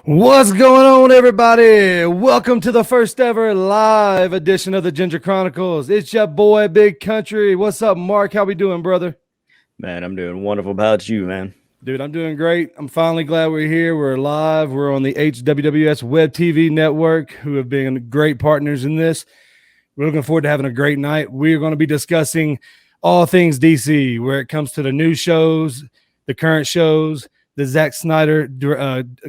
What's going on, everybody? Welcome to the first ever live edition of the Ginger Chronicles. It's your boy, Big Country. What's up, Mark? How we doing, brother? Man, I'm doing wonderful. About you, man? Dude, I'm doing great. I'm finally glad we're here. We're live. We're on the HWWS Web TV network, who have been great partners in this. We're looking forward to having a great night. We're going to be discussing all things DC, where it comes to the new shows, the current shows, the Zack Snyder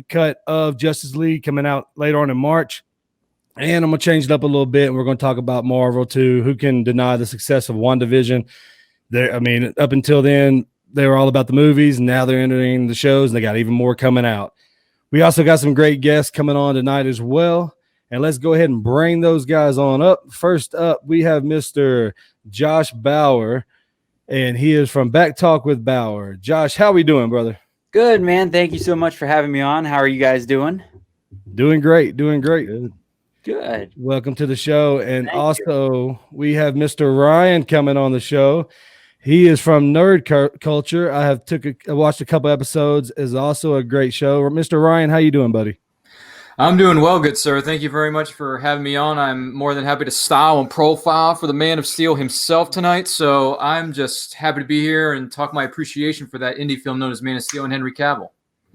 cut of Justice League coming out later on in March. And I'm going to change it up a little bit. And we're going to talk about Marvel, too. Who can deny the success of WandaVision? Up until then, they were all about the movies. Now they're entering the shows, and they got even more coming out. We also got some great guests coming on tonight as well. And let's go ahead and bring those guys on up. First up, we have Mr. Josh Bauer, and he is from Back Talk with Bauer. Josh, how we doing, brother? Good, man. Thank you so much for having me on. How are you guys doing? Doing great. Good. Welcome to the show. And we have Mr. Ryan coming on the show. He is from Nerd Culture. I have watched a couple episodes. Is also a great show. Mr. Ryan, how you doing, buddy? I'm doing well, good sir. Thank you very much for having me on. I'm more than happy to style and profile for the Man of Steel himself tonight. So I'm just happy to be here and talk my appreciation for that indie film known as Man of Steel and Henry Cavill.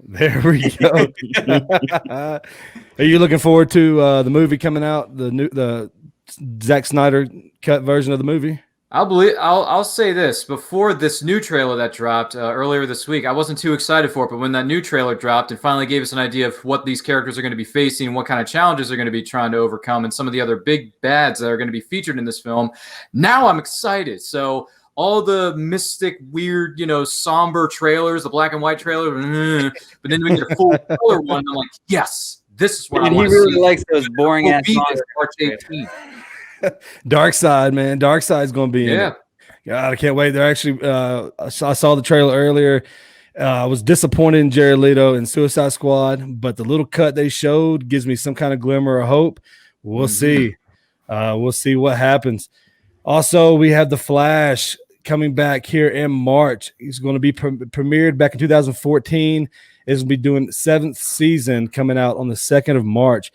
There we go. Are you looking forward to the movie coming out, the Zack Snyder cut version of the movie? I'll say this. Before this new trailer that dropped earlier this week, I wasn't too excited for it, but when that new trailer dropped and finally gave us an idea of what these characters are going to be facing, what kind of challenges they're going to be trying to overcome, and some of the other big bads that are going to be featured in this film, now I'm excited. So all the mystic, weird, somber trailers, the black and white trailer, but then we get a full color one, and I'm like, yes, this is what I want to see. He really likes those boring ass songs. March 18th. Dark Side, man. Dark Side's going to be in it. God, I can't wait. They're actually I saw the trailer earlier. I was disappointed in Jared Leto and Suicide Squad, but the little cut they showed gives me some kind of glimmer of hope. We'll see. We'll see what happens. Also, we have The Flash coming back here in March. He's going to be premiered back in 2014. It's going to be doing the 7th season coming out on the 2nd of March.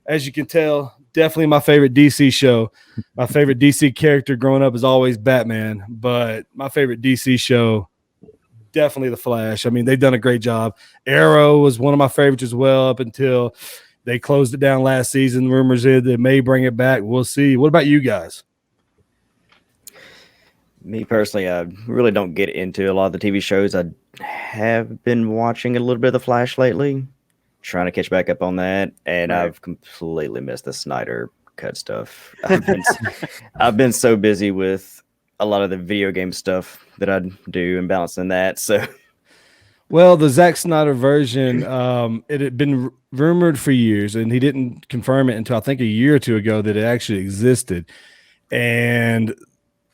As you can tell, definitely my favorite DC show. My favorite DC character growing up is always Batman, but my favorite DC show, definitely The Flash. I mean, they've done a great job. Arrow was one of my favorites as well up until they closed it down last season. Rumors is they may bring it back. We'll see. What about you guys? Me personally, I really don't get into a lot of the TV shows. I have been watching a little bit of The Flash lately, trying to catch back up on that, and right. I've completely missed the Snyder cut stuff. I've been so busy with a lot of the video game stuff that I do and balancing that. So, well, the Zack Snyder version, it had been rumored for years, and he didn't confirm it until I think a year or two ago that it actually existed, and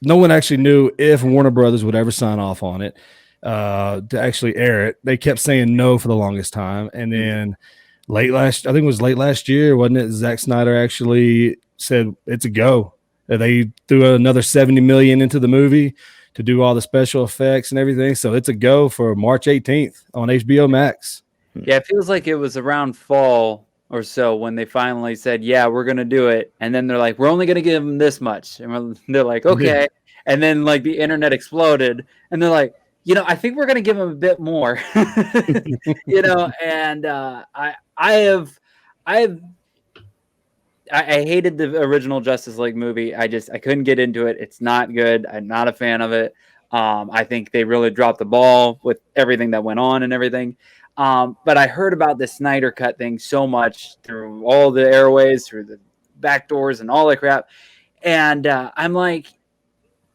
no one actually knew if Warner Brothers would ever sign off on it to actually air it. They kept saying no for the longest time. And then late last year, wasn't it? Zack Snyder actually said it's a go. They threw another $70 million into the movie to do all the special effects and everything. So it's a go for March 18th on HBO Max. Yeah, it feels like it was around fall or so when they finally said, yeah, we're going to do it. And then they're like, we're only going to give them this much. And they're like, okay. And then like the internet exploded and they're like, I think we're going to give them a bit more, and I hated the original Justice League movie. I couldn't get into it. It's not good. I'm not a fan of it. I think they really dropped the ball with everything that went on and everything. But I heard about the Snyder cut thing so much through all the airways, through the back doors and all that crap. And I'm like,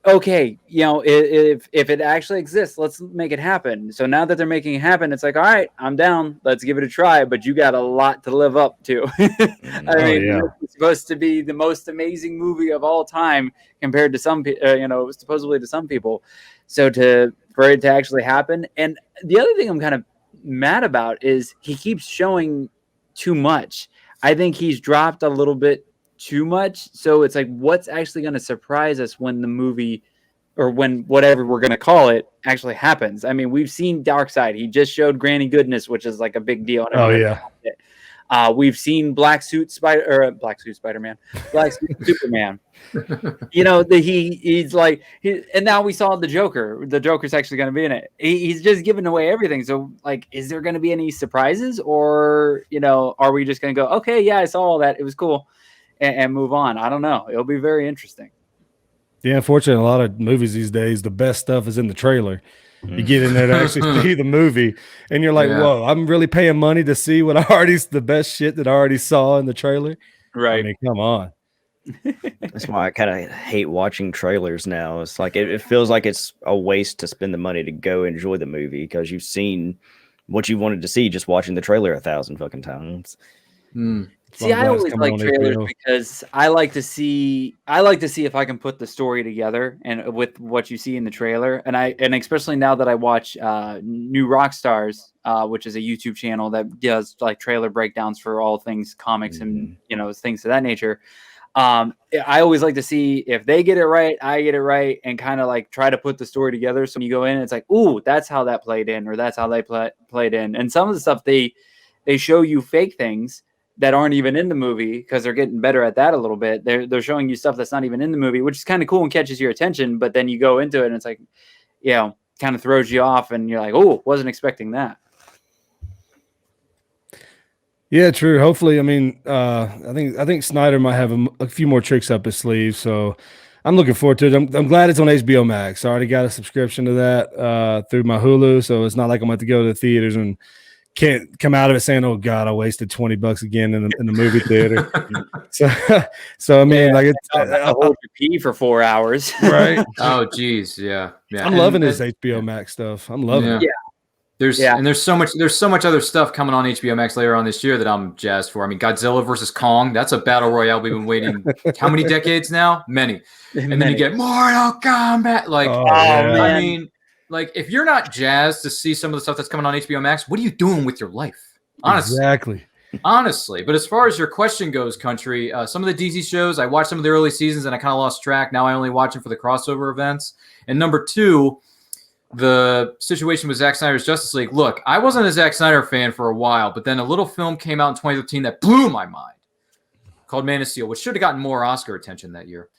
okay, if it actually exists, let's make it happen. So now that they're making it happen, it's like, all right, I'm down. Let's give it a try. But you got a lot to live up to. It's supposed to be the most amazing movie of all time compared to some, supposedly to some people. So for it to actually happen. And the other thing I'm kind of mad about is he keeps showing too much. I think he's dropped a little bit too much. So it's like, what's actually going to surprise us when the movie or when whatever we're going to call it actually happens? I mean, we've seen Dark Side. He just showed Granny Goodness, which is like a big deal. Oh, yeah. We've seen Black Suit Superman. He's like, and now we saw the Joker. The Joker's actually going to be in it. He's just giving away everything. So, like, is there going to be any surprises, or are we just going to go, okay, yeah, I saw all that, it was cool, and move on? I don't know. It'll be very interesting. Yeah, unfortunately, a lot of movies these days, the best stuff is in the trailer. You get in there to actually see the movie, and you're like, whoa, I'm really paying money to see the best shit that I already saw in the trailer. Right. I mean, come on. That's why I kind of hate watching trailers now. It's like it feels like it's a waste to spend the money to go enjoy the movie because you've seen what you wanted to see just watching the trailer 1,000 fucking times. See, I always like trailers because I like to see if I can put the story together and with what you see in the trailer. And especially now that I watch New Rockstars, which is a YouTube channel that does like trailer breakdowns for all things comics and things of that nature. I always like to see if they get it right, I get it right, and kind of like try to put the story together. So when you go in, it's like, ooh, that's how that played in, or that's how they played in. And some of the stuff they show you fake things that aren't even in the movie because they're getting better at that a little bit. They're showing you stuff that's not even in the movie, which is kind of cool and catches your attention. But then you go into it and it's like, kind of throws you off, and you're like, oh, wasn't expecting that. Yeah, true. Hopefully, I mean, I think Snyder might have a few more tricks up his sleeve, so I'm looking forward to it. I'm glad it's on HBO Max. I already got a subscription to that through my Hulu, so it's not like I'm going to go to the theaters and can't come out of it saying, "Oh God, I wasted $20 again in the movie theater." so I mean, like it's I hold your pee for 4 hours, right? Oh, geez, yeah. I'm loving this HBO Max stuff. I'm loving it. Yeah. There's so much other stuff coming on HBO Max later on this year that I'm jazzed for. I mean, Godzilla versus Kong, that's a battle royale we've been waiting how many decades now? Many. And then you get Mortal Kombat. Like, I mean, like if you're not jazzed to see some of the stuff that's coming on HBO Max, what are you doing with your life? Honestly. Exactly. Honestly. But as far as your question goes, Country, some of the DC shows, I watched some of the early seasons and I kind of lost track. Now I only watch them for the crossover events. And number two, the situation with Zack Snyder's Justice League. Look, I wasn't a Zack Snyder fan for a while, but then a little film came out in 2015 that blew my mind called Man of Steel, which should have gotten more Oscar attention that year.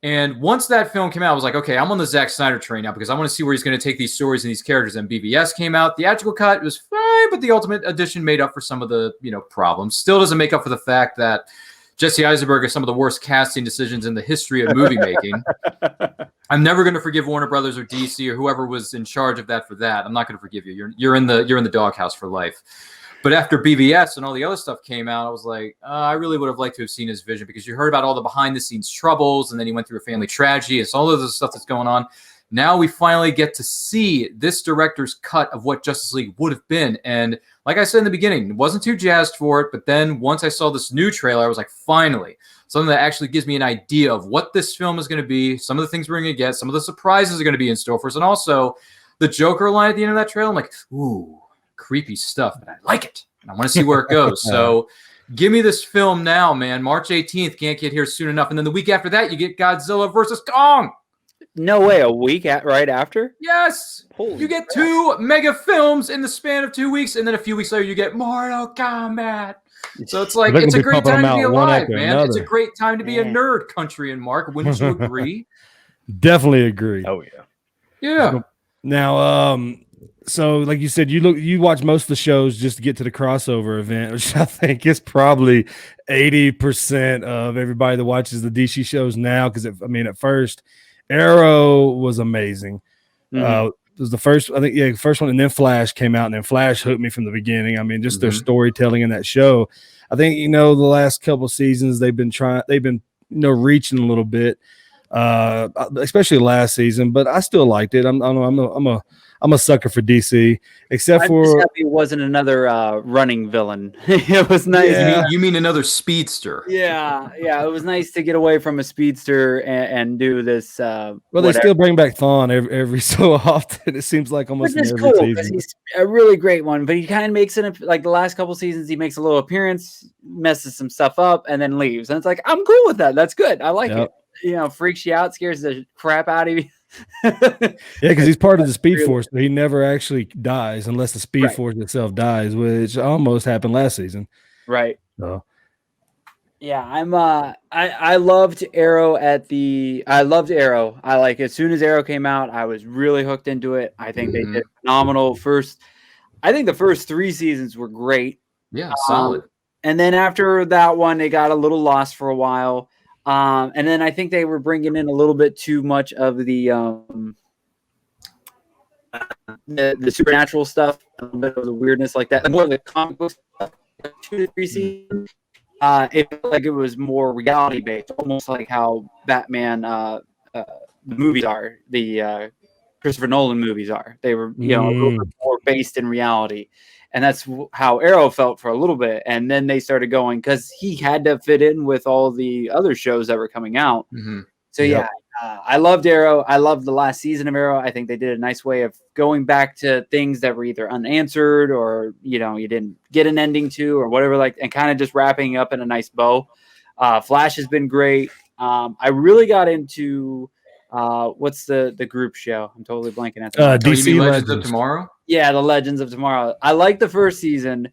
And once that film came out, I was like, okay, I'm on the Zack Snyder train now because I want to see where he's going to take these stories and these characters. And BVS came out. Theatrical cut was fine, but the Ultimate Edition made up for some of the problems. Still doesn't make up for the fact that Jesse Eisenberg is some of the worst casting decisions in the history of movie making. I'm never going to forgive Warner Brothers or DC or whoever was in charge of that for that. I'm not going to forgive you. You're in the doghouse for life. But after BVS and all the other stuff came out, I was like, I really would have liked to have seen his vision because you heard about all the behind-the-scenes troubles, and then he went through a family tragedy. It's all of the stuff that's going on. Now we finally get to see this director's cut of what Justice League would have been. And like I said in the beginning, wasn't too jazzed for it. But then once I saw this new trailer, I was like, finally, something that actually gives me an idea of what this film is going to be, some of the things we're going to get, some of the surprises are going to be in store for us. And also the Joker line at the end of that trailer, I'm like, ooh, creepy stuff, but I like it. And I want to see where it goes. So give me this film now, man. March 18th, can't get here soon enough. And then the week after that, you get Godzilla versus Kong. No way, a week right after? Yes. Holy you get crap. 2 mega films in the span of 2 weeks, and then a few weeks later you get Mortal Kombat. So it's like it's a great time to be alive, man. It's a great time to be a nerd, Country and Mark. Wouldn't you agree? Definitely agree. Oh yeah. Yeah. Now, so like you said, you watch most of the shows just to get to the crossover event, which I think is probably 80% of everybody that watches the DC shows now. Because at first, Arrow was amazing. It was the first, I think, the first one, and then Flash came out, and then Flash hooked me from the beginning. I mean, just their storytelling in that show. I think the last couple seasons they've been reaching a little bit, especially last season. But I still liked it. I'm a sucker for DC, except I'm for just happy it wasn't another running villain. It was nice. Yeah. You mean another speedster? Yeah. It was nice to get away from a speedster and do this. Well, they still bring back Thawne every so often. It seems like almost Which is every cool, season. he's a really great one, but he kind of makes it like the last couple seasons. He makes a little appearance, messes some stuff up, and then leaves. And it's like, I'm cool with that. That's good. I like it. Freaks you out, scares the crap out of you. Yeah, because he's part of the Speed Force, but he never actually dies unless the Speed Force itself dies, which almost happened last season. Right. So. Yeah, I loved Arrow I loved Arrow. I like as soon as Arrow came out, I was really hooked into it. I think they did phenomenal I think the first 3 seasons were great. Yeah, solid. And then after that one, they got a little lost for a while. And then I think they were bringing in a little bit too much of the supernatural stuff, a little bit of the weirdness like that, more of the comic book stuff. 2 to 3 seasons. It felt like it was more reality based, almost like how Batman the movies are, the Christopher Nolan movies are. They were, a little bit more based in reality, and that's how Arrow felt for a little bit. And then they started going because he had to fit in with all the other shows that were coming out. So I loved Arrow. I loved the last season of Arrow. I think they did a nice way of going back to things that were either unanswered or, you didn't get an ending to or whatever, and kind of just wrapping up in a nice bow. Flash has been great. I really got into what's the group show? I'm totally blanking at that. DC Legends of Tomorrow? Yeah, the Legends of Tomorrow. I liked the first season.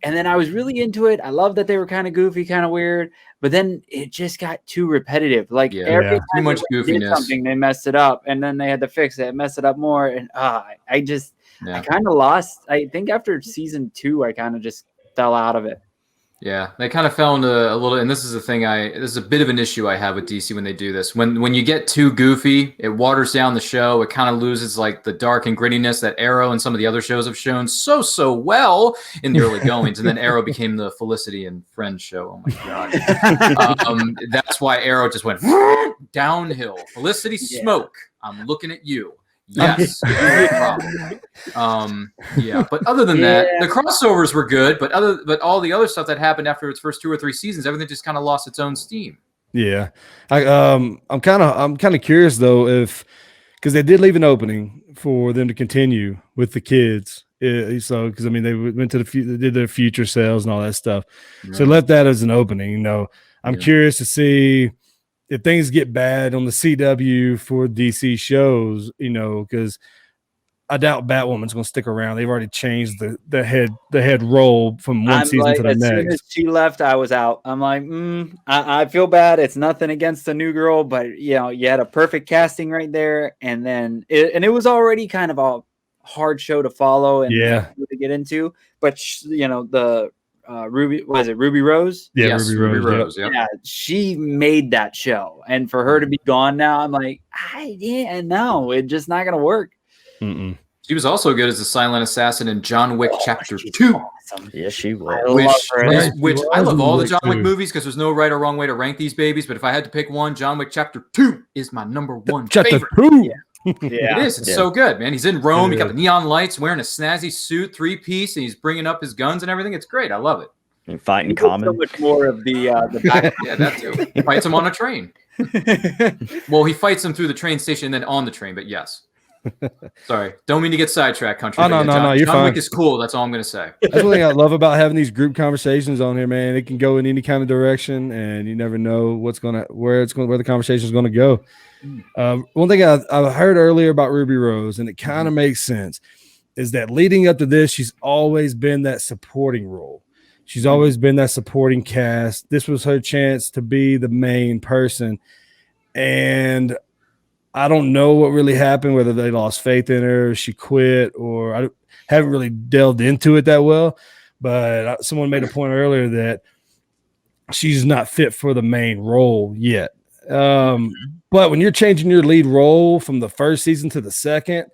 And then I was really into it. I love that they were kind of goofy, kind of weird, but then it just got too repetitive. Every time too much goofiness. Something, they messed it up, and then they had to fix it, mess it up more, and I kind of lost. I think after season 2, I kind of just fell out of it. Yeah, they kind of fell into a little, and this is the thing this is a bit of an issue I have with DC when they do this. When you get too goofy, it waters down the show. It kind of loses the dark and grittiness that Arrow and some of the other shows have shown so well in the early goings. And then Arrow became the Felicity and Friends show. Oh my God. That's why Arrow just went downhill. Felicity Smoke, I'm looking at you. Yes, no problem. But other than that, the crossovers were good. But all the other stuff that happened after its first 2 or 3 seasons, everything just kind of lost its own steam. Yeah, I'm kind of curious though because they did leave an opening for them to continue with the kids. So because they went to they did their future sales and all that stuff, so left that as an opening. I'm curious to see if things get bad on the CW for DC shows, because I doubt Batwoman's going to stick around. They've already changed the head role from one season to the next. As soon as she left, I was out. I'm like, I feel bad. It's nothing against the new girl, but you had a perfect casting right there, and then it was already kind of a hard show to follow and to get into. But the Ruby, was it Ruby Rose? Yeah, yes, Ruby Rose. Yep. Yeah, she made that show, and for her to be gone now, I'm like, no, it's just not gonna work. She was also good as a silent assassin in John Wick Chapter 2. Awesome. Yes, she was. I love all the John Wick movies because there's no right or wrong way to rank these babies. But if I had to pick one, John Wick Chapter 2 is my number one favorite. It is. It's so good, man. He's in Rome. He got the neon lights, wearing a snazzy suit, 3-piece, and he's bringing up his guns and everything. It's great. I love it. And fighting common. So much more of the back. Yeah, that too. He fights him on a train. Well, he fights him through the train station and then on the train. But yes. Sorry, don't mean to get sidetracked, country. Oh, no, you're John fine. Wick is cool. That's all I'm going to say. That's one thing I love about having these group conversations on here, man. It can go in any kind of direction, and you never know where the conversation is going to go. One thing I heard earlier about Ruby Rose, and it kind of makes sense, is that leading up to this, she's always been that supporting role. She's always been that supporting cast. This was her chance to be the main person, and I don't know what really happened, whether they lost faith in her, she quit, or I haven't really delved into it that well. But someone made a point earlier that she's not fit for the main role yet. But when you're changing your lead role from the first season to the second,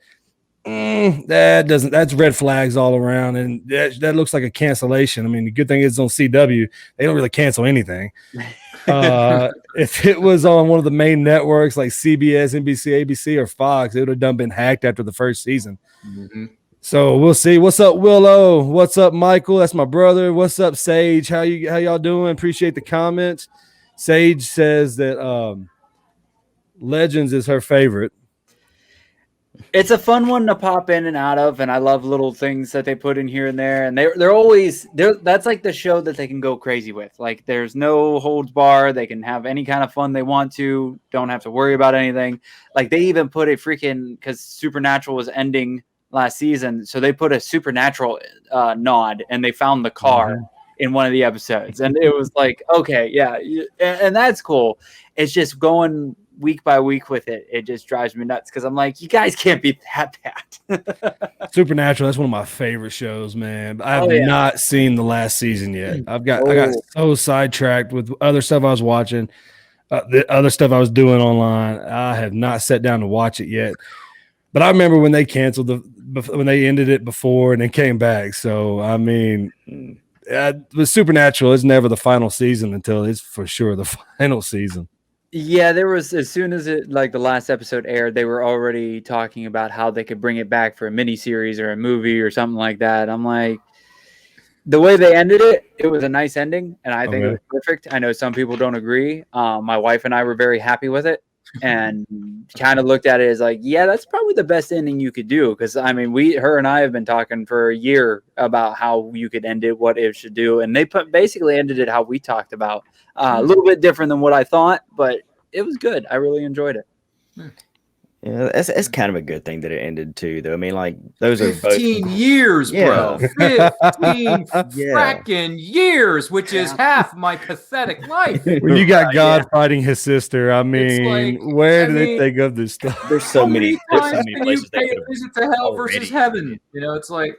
that's red flags all around, and that looks like a cancellation. The good thing is on CW, they don't really cancel anything. If it was on one of the main networks like CBS, NBC, ABC, or Fox, it would have been hacked after the first season. So we'll see. What's up, Willow? What's up, Michael? That's my brother. What's up, Sage? How y'all doing? Appreciate the comments. Sage says that Legends is her favorite. It's a fun one to pop in and out of, and I love little things that they put in here and there. And they're always there. That's like the show that they can go crazy with. Like there's no holds bar. They can have any kind of fun they want to. Don't have to worry about anything. Like they even put a freaking, because Supernatural was ending last season, so they put a Supernatural nod, and they found the car in one of the episodes, and it was like, okay, yeah, and that's cool. It's just going week by week with it. It just drives me nuts because I'm like, you guys can't be that bad. Supernatural, that's one of my favorite shows, man. I have not seen the last season yet. I got so sidetracked with other stuff I was watching, the other stuff I was doing online. I have not sat down to watch it yet. But I remember when they canceled when they ended it before and then came back. So I mean, with Supernatural, it's never the final season until it's for sure the final season. Yeah, there was, as soon as it, like the last episode aired, they were already talking about how they could bring it back for a mini series or a movie or something like that. I'm like, the way they ended it, it was a nice ending, and I think it was perfect. I know some people don't agree. My wife and I were very happy with it, and kind of looked at it as like, yeah, that's probably the best ending you could do. Because I mean, her and I have been talking for a year about how you could end it, what it should do, and they basically ended it how we talked about. A little bit different than what I thought, but it was good. I really enjoyed it. Yeah, it's kind of a good thing that it ended too, though. I mean, like those are 15 years, bro. 15 fracking years, which is half my pathetic life. When you got God fighting his sister, I mean, where do they think of this stuff? There's so many places they could visit to hell versus heaven. You know, it's like,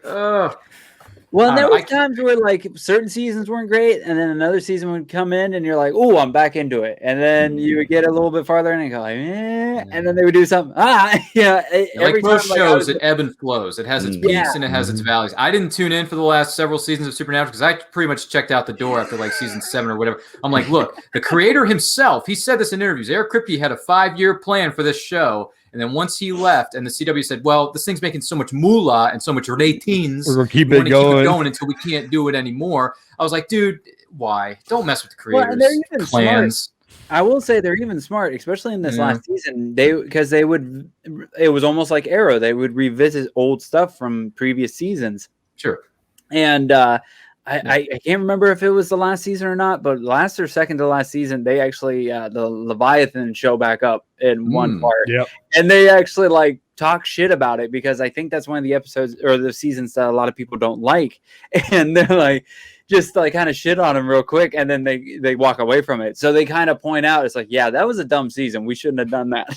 well, and there were times where like certain seasons weren't great, and then another season would come in, and you're like, "Oh, I'm back into it." And then you would get a little bit farther, and you go like, and then they would do something. Like most shows, it ebb and flows. It has its peaks and it has its valleys. I didn't tune in for the last several seasons of Supernatural because I pretty much checked out the door after like season 7 or whatever. I'm like, look, the creator himself, he said this in interviews. Eric Kripke had a 5-year plan for this show. And then once he left, and the CW said, "Well, this thing's making so much moolah and so much ratings, we're gonna keep it going until we can't do it anymore." I was like, "Dude, why? Don't mess with the creators' plans." I will say they're even smart, especially in this last season. It was almost like Arrow. They would revisit old stuff from previous seasons. Sure. And I can't remember if it was the last season or not, but last or second to last season, they actually the Leviathan show back up in one part. Yep. And they actually like talk shit about it because I think that's one of the episodes or the seasons that a lot of people don't like. And they're like just like kind of shit on them real quick, and then they walk away from it. So they kind of point out, it's like, yeah, that was a dumb season. We shouldn't have done that.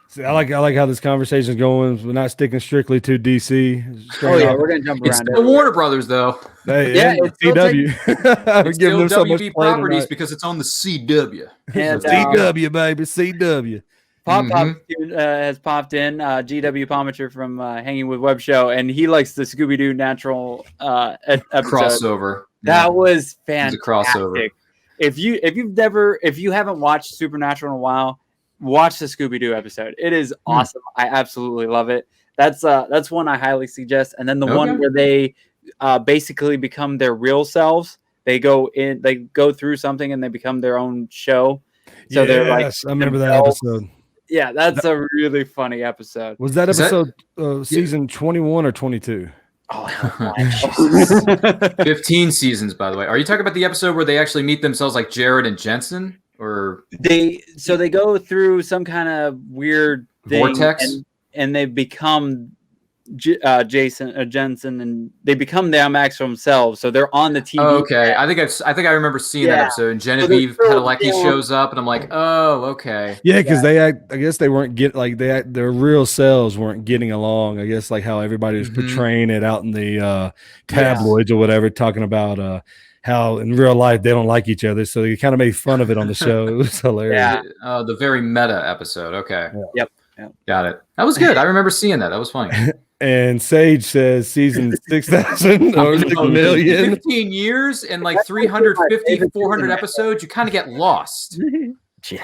See, I like how this conversation is going. We're not sticking strictly to DC. We're gonna jump around. It's still Warner Brothers, though. Hey, it's CW. It's still WB Properties because it's on the CW. And, CW, baby, CW. Pop has popped in. GW Pomacher from Hanging with Web Show, and he likes the Scooby-Doo Natural episode. Crossover. That was fantastic. It's a crossover. If you haven't watched Supernatural in a while, watch the Scooby-Doo episode. It is awesome. I absolutely love it. That's one I highly suggest. And then the one where they basically become their real selves. They go through something and they become their own show. So they're like, I remember that episode. Yeah, that's a really funny episode. Was that episode season 21 or 22? Oh, 15 seasons, by the way. Are you talking about the episode where they actually meet themselves like Jared and Jensen? Or they go through some kind of weird thing, vortex, and they become Jensen, and they become the Max themselves. So they're on the TV. Oh, okay, I think I remember seeing that episode. And Genevieve Padalecki shows up, and I'm like, oh, okay. Yeah, because I guess they weren't their real selves weren't getting along. I guess like how everybody was portraying it out in the tabloids or whatever, talking about how in real life they don't like each other, so they kind of made fun of it on the show. It was hilarious. Yeah, the very meta episode. Okay. Yep. Got it. That was good. I remember seeing that. That was funny. And Sage says season 6,000 or 6 million. 15 years and like 350, 400 episodes. You kind of get lost. Yeah.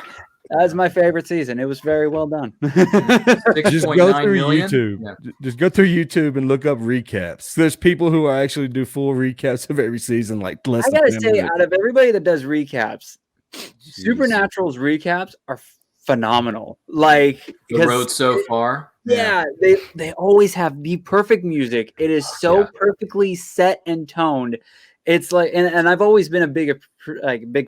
That's my favorite season. It was very well done. Just go through YouTube. Yeah. Just go through YouTube and look up recaps. There's people who actually do full recaps of every season. Like less. I gotta say, out of everybody that does recaps, Supernatural's recaps are phenomenal. Like the road so far. Yeah, they always have the perfect music. It is so perfectly set and toned. It's like, and I've always been a big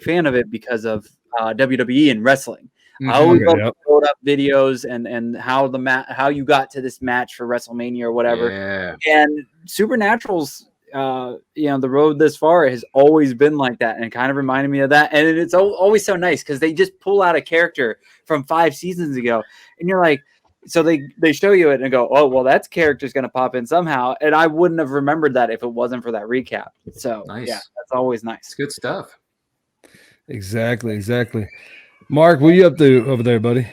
fan of it because of WWE and wrestling. I always love to build up videos and how you got to this match for WrestleMania or whatever. Yeah. And Supernatural's the road this far has always been like that, and it kind of reminded me of that. And it's always so nice because they just pull out a character from 5 seasons ago, and you're like, so they show you it and go, oh, well, that character's going to pop in somehow, and I wouldn't have remembered that if it wasn't for that recap. So nice. Yeah, that's always nice. It's good stuff. Exactly. Mark, what are you up to over there, buddy?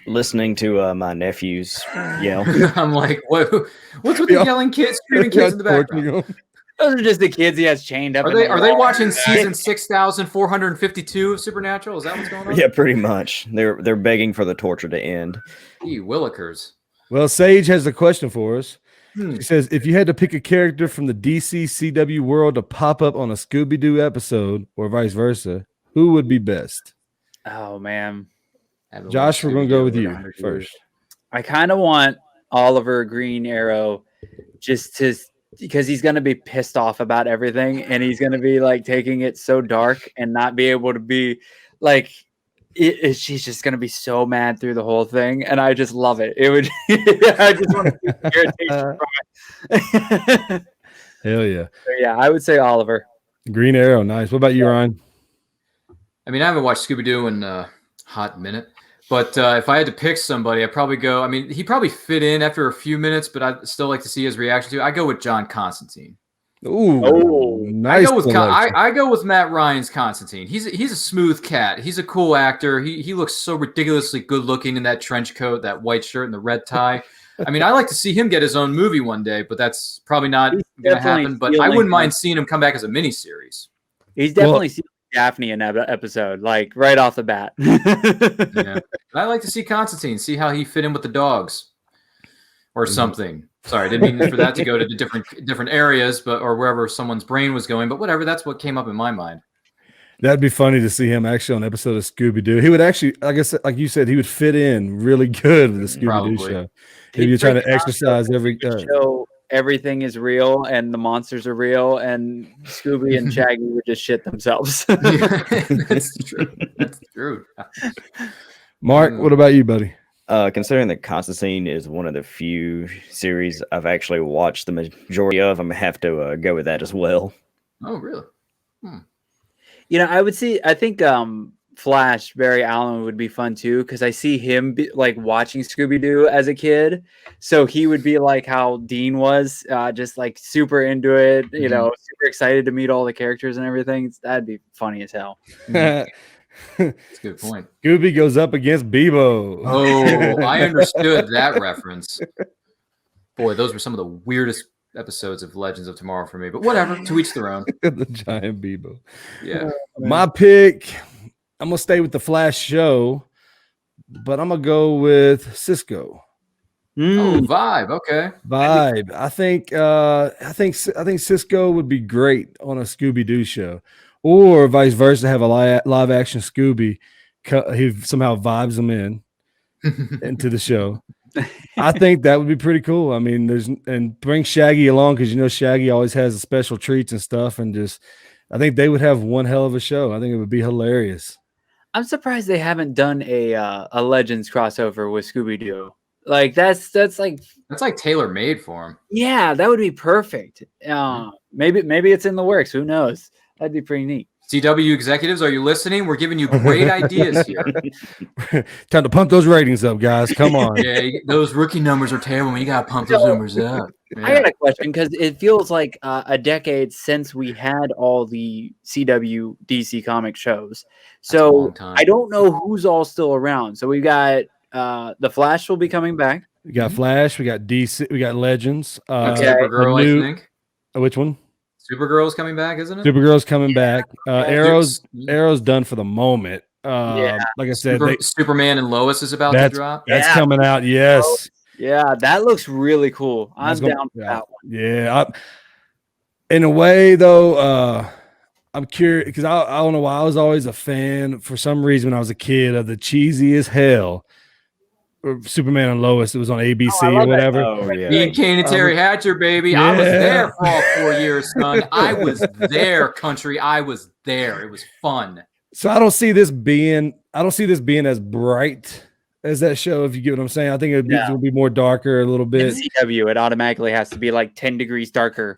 Listening to my nephews yell. I'm like, what's with the yelling kids, screaming kids in the background? Those are just the kids he has chained up. Are they watching season 6,452 of Supernatural? Is that what's going on? Yeah, pretty much. They're begging for the torture to end. Gee, Willikers. Well, Sage has a question for us. She says, if you had to pick a character from the DC CW world to pop up on a Scooby-Doo episode or vice versa, who would be best? Oh, man. Josh, we're going to go with you first. I kind of want Oliver Green Arrow because he's going to be pissed off about everything, and he's going to be like taking it so dark and not be able to be like, she's just going to be so mad through the whole thing. And I just love it. It would, I just want to see irritation from it. Hell yeah. So yeah, I would say Oliver. Green Arrow. Nice. What about you, Ryan? I mean, I haven't watched Scooby-Doo in a hot minute. But if I had to pick somebody, I'd probably go. I mean, he probably fit in after a few minutes, but I'd still like to see his reaction to it. I go with John Constantine. Ooh, nice. I go with Matt Ryan's Constantine. He's a smooth cat. He's a cool actor. He looks so ridiculously good looking in that trench coat, that white shirt, and the red tie. I mean, I like to see him get his own movie one day, but that's probably not going to happen. But I wouldn't mind seeing him come back as a miniseries. He's definitely Daphne in that episode, like right off the bat. Yeah. I like to see Constantine, see how he fit in with the dogs or something. Sorry, I didn't mean for that to go to the different areas, or wherever someone's brain was going, but whatever, that's what came up in my mind. That'd be funny to see him actually on an episode of Scooby-Doo. He would actually, I guess, like you said, he would fit in really good with the Scooby-Doo show. If you're trying to exercise every show. Everything is real and the monsters are real, and Scooby and Shaggy would just shit themselves. That's true. That's true. Mark, what about you, buddy? Considering that Constantine is one of the few series I've actually watched the majority of, I'm gonna have to go with that as well. Oh, really? I think Flash, Barry Allen would be fun too, because I see him like watching Scooby-Doo as a kid, so he would be like how Dean was, just like super into it, super excited to meet all the characters and everything. That'd be funny as hell. That's a good point. Scooby goes up against Bebo. Oh, I understood that reference. Boy, those were some of the weirdest episodes of Legends of Tomorrow for me, but whatever, to each their own. The giant Bebo. Yeah. My pick, I'm going to stay with the Flash show, but I'm going to go with Cisco. Oh, Vibe. Okay. Vibe. I think Cisco would be great on a Scooby-Doo show, or vice versa, have a live action Scooby. He somehow vibes them into the show. I think that would be pretty cool. I mean, and bring Shaggy along, because Shaggy always has special treats and stuff, and I think they would have one hell of a show. I think it would be hilarious. I'm surprised they haven't done a Legends crossover with Scooby-Doo. Like that's like tailor made for him. Yeah, that would be perfect. Maybe it's in the works. Who knows? That'd be pretty neat. CW executives, are you listening? We're giving you great ideas here. Time to pump those ratings up, guys. Come on. Yeah, those rookie numbers are terrible. You got to pump those numbers up. Yeah. I got a question, because it feels like a decade since we had all the CW DC comic shows. So I don't know who's all still around. So we've got the Flash will be coming back. We got Flash. We got DC. We got Legends. Supergirl, I think. Which one? Supergirl's coming back, isn't it? Supergirl's coming back. Arrow's done for the moment. Like I said, Superman and Lois is about to drop. That's coming out. Yes. Yeah, that looks really cool. I'm down for that one. Yeah. In a way, though, I'm curious, because I don't know why I was always a fan for some reason when I was a kid of the cheesy as hell Superman and Lois. It was on ABC or whatever. Me and Kane and Terry Hatcher, baby. Yeah. I was there for all 4 years, son. I was there, country. I was there. It was fun. So I don't see this being as bright as that show, if you get what I'm saying. I think it would be more darker a little bit. In CW, it automatically has to be like 10 degrees darker.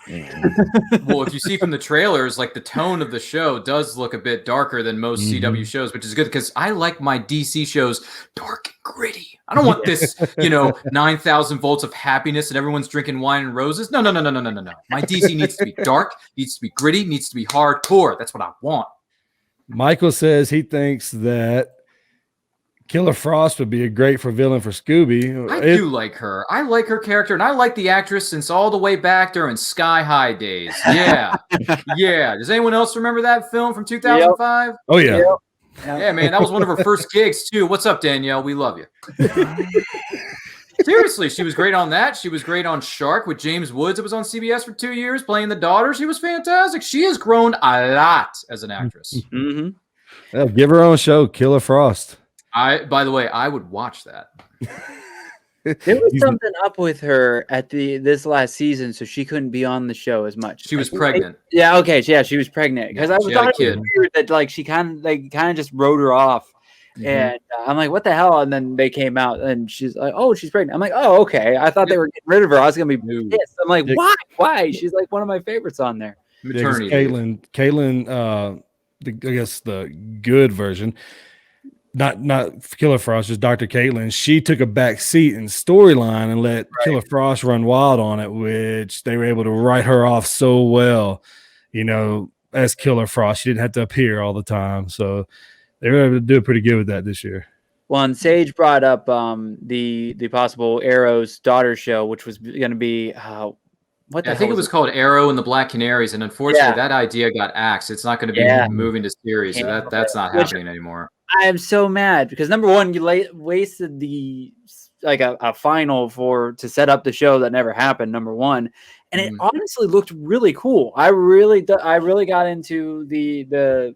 Well, if you see from the trailers, like the tone of the show does look a bit darker than most CW shows, which is good because I like my DC shows dark and gritty. I don't want this, 9,000 volts of happiness and everyone's drinking wine and roses. No. My DC needs to be dark, needs to be gritty, needs to be hardcore. That's what I want. Michael says he thinks that Killer Frost would be a great villain for Scooby. I do like her. I like her character, and I like the actress since all the way back during Sky High days. Yeah. Yeah. Does anyone else remember that film from 2005? Yep. Oh, yeah. Yep. Yeah, man. That was one of her first gigs, too. What's up, Danielle? We love you. Seriously, she was great on that. She was great on Shark with James Woods. It was on CBS for 2 years, playing the daughter. She was fantastic. She has grown a lot as an actress. Mm-hmm. Well, give her own show, Killer Frost. By the way, I would watch that. There was something up with her at this last season, so she couldn't be on the show as much. She was pregnant. Yeah, okay, yeah, she was pregnant because I thought it was weird that like they kind of just wrote her off, and I'm like, what the hell? And then they came out, and she's like, oh, she's pregnant. I'm like, oh, okay. I thought they were getting rid of her. I was gonna be pissed. I'm like, why? Why? She's like one of my favorites on there. Maternity. Caitlin, I guess the good version. Not Killer Frost, just Dr. Caitlin. She took a back seat in storyline and let Killer Frost run wild on it, which they were able to write her off so well, as Killer Frost. She didn't have to appear all the time. So they were able to do pretty good with that this year. Well, and Sage brought up the possible Arrow's daughter show, which was going to be I think it was called Arrow and the Black Canaries, and unfortunately that idea got axed. It's not going to be moving to series, so that's not happening anymore. I am so mad because number one, you wasted a final to set up the show that never happened. Number one, and it honestly looked really cool. I really got into the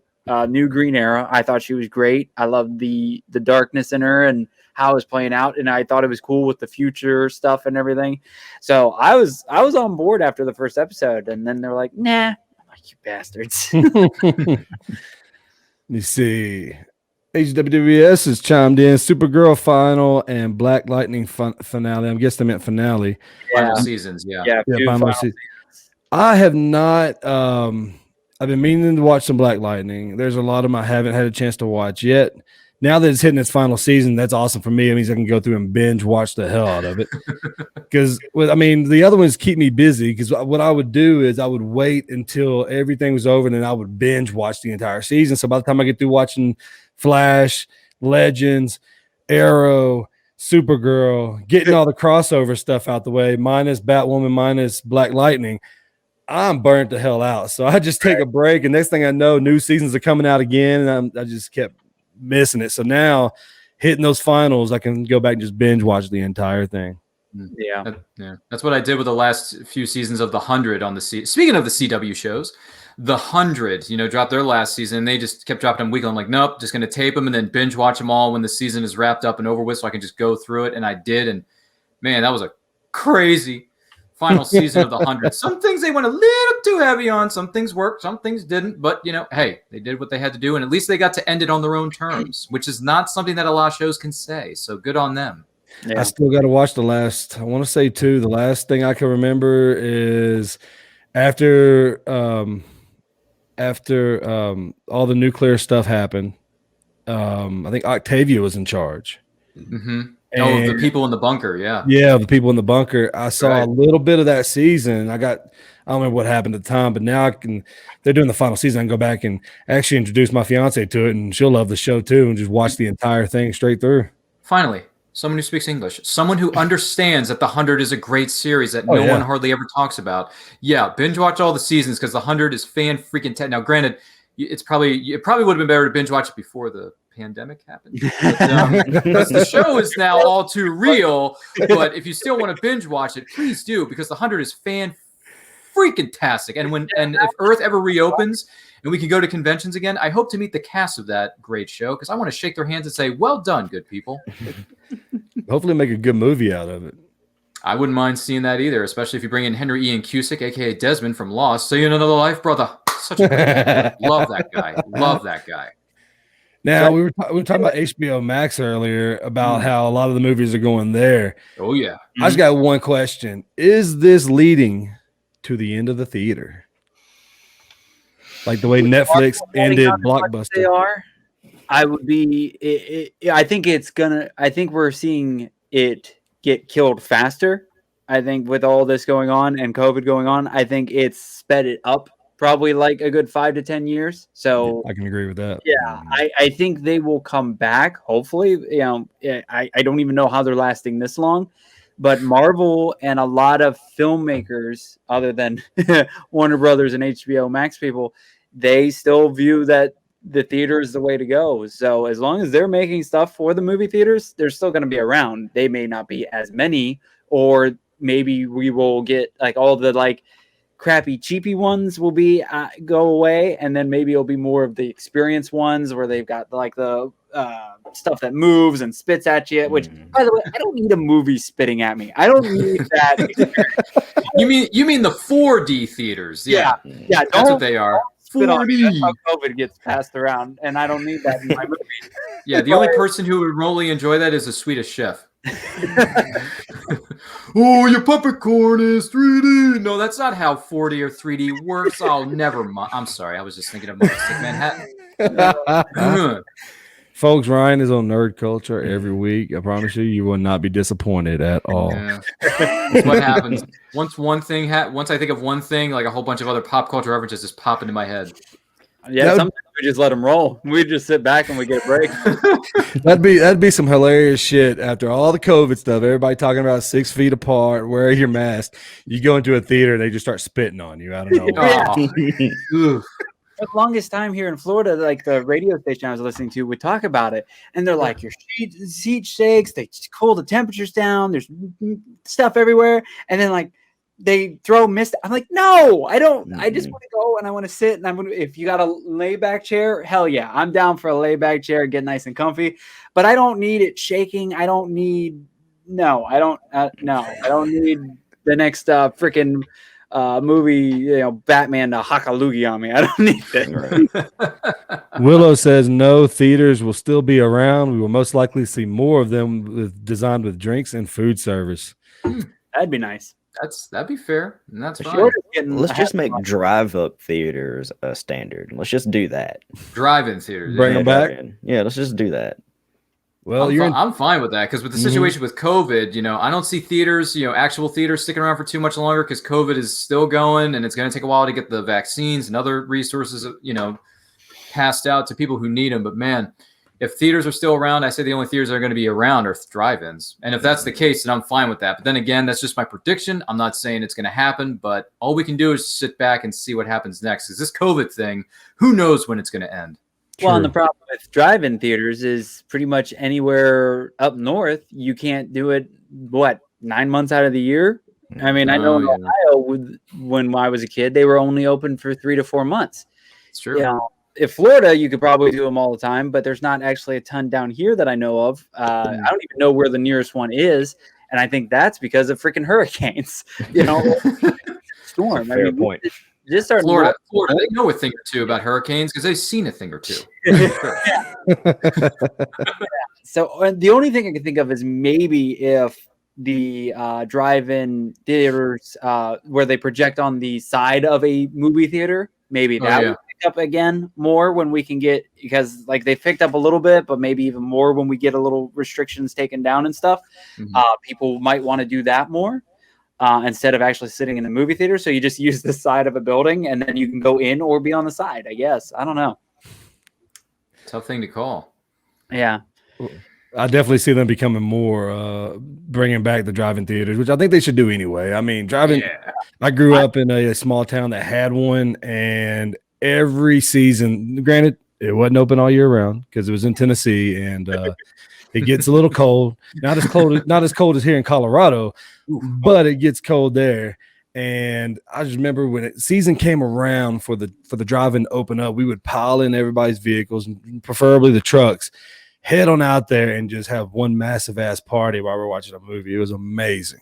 new Green Arrow. I thought she was great. I loved the darkness in her and how it was playing out, and I thought it was cool with the future stuff and everything. So I was on board after the first episode, and then they were like, "Nah," I'm like, "You bastards." Let me see. HWS has chimed in. Supergirl final and Black Lightning finale. I guess they meant finale. Final seasons, yeah, final seasons. I have not. I've been meaning to watch some Black Lightning. There's a lot of them I haven't had a chance to watch yet. Now that it's hitting its final season, that's awesome for me. It means I can go through and binge watch the hell out of it. Because, the other ones keep me busy. Because what I would do is I would wait until everything was over, and then I would binge watch the entire season. So by the time I get through watching Flash, Legends, Arrow, Supergirl, getting all the crossover stuff out the way, minus Batwoman, minus Black Lightning, I'm burnt the hell out. So I just take a break, and next thing I know, new seasons are coming out again, and I just kept missing it. So now, hitting those finals, I can go back and just binge watch the entire thing. Yeah, that's what I did with the last few seasons of The 100 on the Speaking of the CW shows, The 100, dropped their last season. They just kept dropping them weekly. I'm like, nope, just going to tape them and then binge watch them all when the season is wrapped up and over with, so I can just go through it. And I did, and man, that was a crazy final season of The 100. Some things they went a little too heavy on. Some things worked, some things didn't. But hey, they did what they had to do, and at least they got to end it on their own terms, which is not something that a lot of shows can say. So good on them. Yeah. I still got to watch the last. I want to say too. The last thing I can remember is after all the nuclear stuff happened. I think Octavia was in charge. Mm-hmm. And, the people in the bunker. Yeah, the people in the bunker. I saw a little bit of that season. I don't remember what happened at the time, but now they're doing the final season. I can go back and actually introduce my fiance to it, and she'll love the show too, and just watch the entire thing straight through. Finally, someone who speaks English, someone who understands that The 100 is a great series that no one hardly ever talks about. Yeah, binge watch all the seasons because The 100 is fan-freaking Now, granted, it probably would have been better to binge watch it before the pandemic happened. But, the show is now all too real. But if you still want to binge watch it, please do, because The 100 is fan-freaking-tastic. And if Earth ever reopens and we can go to conventions again, I hope to meet the cast of that great show because I want to shake their hands and say, well done, good people. Hopefully make a good movie out of it. I wouldn't mind seeing that either, especially if you bring in Henry Ian Cusick, a.k.a. Desmond from Lost. So you know another life, brother. Such a great Love that guy. Love that guy. Now, we were talking about HBO Max earlier about how a lot of the movies are going there. Oh, yeah. I just got one question. Is this leading to the end of the theater? Like the way Netflix ended Blockbuster. They are. I would be. I think it's gonna. I think we're seeing it get killed faster. I think with all this going on and COVID going on, I think it's sped it up probably like a good 5 to 10 years. So I can agree with that. Yeah, I think they will come back. Hopefully, I don't even know how they're lasting this long, but Marvel and a lot of filmmakers, other than Warner Brothers and HBO Max people, they still view that the theater is the way to go. So as long as they're making stuff for the movie theaters, they're still going to be around. They may not be as many, or maybe we will get like all the like crappy cheapy ones will be go away, and then maybe it'll be more of the experience ones where they've got like the stuff that moves and spits at you, which by the way, I don't need a movie spitting at me. I don't need that. You mean the 4D theaters? Yeah, That's what they are. 4D. That's how COVID gets passed around, and I don't need that in my movie. Yeah, the only person who would really enjoy that is a Swedish chef. Oh, your puppet corn is 3D. No, that's not how 4D or 3D works. Oh, never mind. I'm sorry. I was just thinking of Mystic Manhattan. Folks, Ryan is on Nerd Culture every week. I promise you will not be disappointed at all. Yeah. That's what happens. Once I think of one thing, like a whole bunch of other pop culture references just pop into my head. Yeah, sometimes we just let them roll. We just sit back and we get a break. That'd be some hilarious shit after all the COVID stuff. Everybody talking about 6 feet apart, wear your mask. You go into a theater and they just start spitting on you. I don't know. The longest time here in Florida, like the radio station I was listening to would talk about it, and they're like, your seat shakes, they cool the temperatures down, there's stuff everywhere, and then like they throw mist. I'm like, no, I don't. I just want to go and I want to sit, and if you got a layback chair, hell yeah, I'm down for a layback chair, get nice and comfy, but I don't need it shaking. I don't need I don't need the next freaking movie, Batman to hock a loogie on me. I don't need that. Willow says no, theaters will still be around. We will most likely see more of them designed with drinks and food service. That'd be nice. That'd be fair, and that's fine. Let's just make drive-up theaters a standard. Let's just do that. Drive-in theaters. Bring them back. Yeah, let's just do that. Well, I'm fine with that because with the situation with COVID, I don't see theaters, actual theaters sticking around for too much longer because COVID is still going and it's going to take a while to get the vaccines and other resources, passed out to people who need them. But man, if theaters are still around, I say the only theaters that are going to be around are drive-ins. And if that's the case, then I'm fine with that. But then again, that's just my prediction. I'm not saying it's going to happen, but all we can do is sit back and see what happens next. Because this COVID thing, who knows when it's going to end? Well, and the problem with drive-in theaters is pretty much anywhere up north, you can't do it, 9 months out of the year? I mean, I know in Ohio, when I was a kid, they were only open for 3 to 4 months. It's true. In Florida, you could probably do them all the time, but there's not actually a ton down here that I know of. I don't even know where the nearest one is, and I think that's because of freaking hurricanes. Storm. Fair point. Just start Florida, they know a thing or two about hurricanes because they've seen a thing or two. So the only thing I can think of is maybe if the drive-in theaters where they project on the side of a movie theater, maybe that would pick up again more when we can get, because like they picked up a little bit, but maybe even more when we get a little restrictions taken down and stuff. People might want to do that more. Instead of actually sitting in the movie theater. So you just use the side of a building and then you can go in or be on the side, I guess. I don't know. Tough thing to call. Yeah. I definitely see them becoming more, bringing back the drive-in theaters, which I think they should do anyway. I mean, I grew up in a small town that had one, and every season, granted, it wasn't open all year round because it was in Tennessee, and it gets a little cold. Not as cold as here in Colorado, but it gets cold there. And I just remember when season came around for the drive-in to open up, we would pile in everybody's vehicles, preferably the trucks, head on out there and just have one massive ass party while we're watching a movie. It was amazing.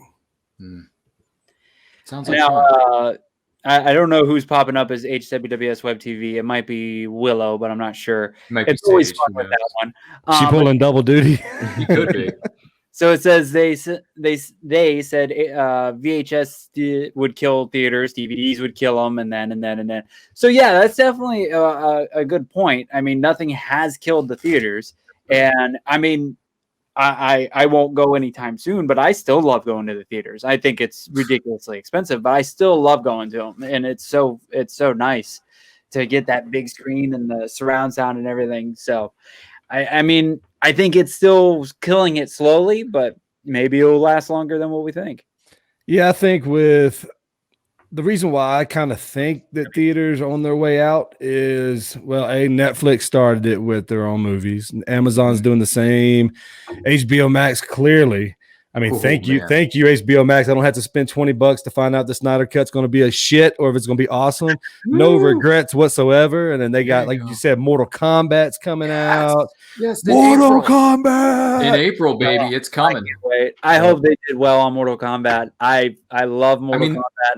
Sounds like fun. I don't know who's popping up as HWWS Web TV. It might be Willow, but I'm not sure. It's always fun with that one. She pulling double duty. You could be. So it says they said VHS would kill theaters, DVDs would kill them, and then. So yeah, that's definitely a good point. I mean, nothing has killed the theaters, and I mean, I won't go anytime soon, but I still love going to the theaters. I think it's ridiculously expensive, but I still love going to them, and it's so nice to get that big screen and the surround sound and everything. So, I mean, I think it's still killing it slowly, but maybe it'll last longer than what we think. Yeah, I think with the reason why I kind of think that theaters are on their way out is, well, Netflix started it with their own movies. Amazon's doing the same. HBO Max, clearly. I mean, thank you, HBO Max. I don't have to spend $20 to find out the Snyder Cut's going to be a shit or if it's going to be awesome. No regrets whatsoever. And then they got, like you said, Mortal Kombat's coming out. Yes, Mortal Kombat in April, baby, it's coming. I hope they did well on Mortal Kombat. I love Mortal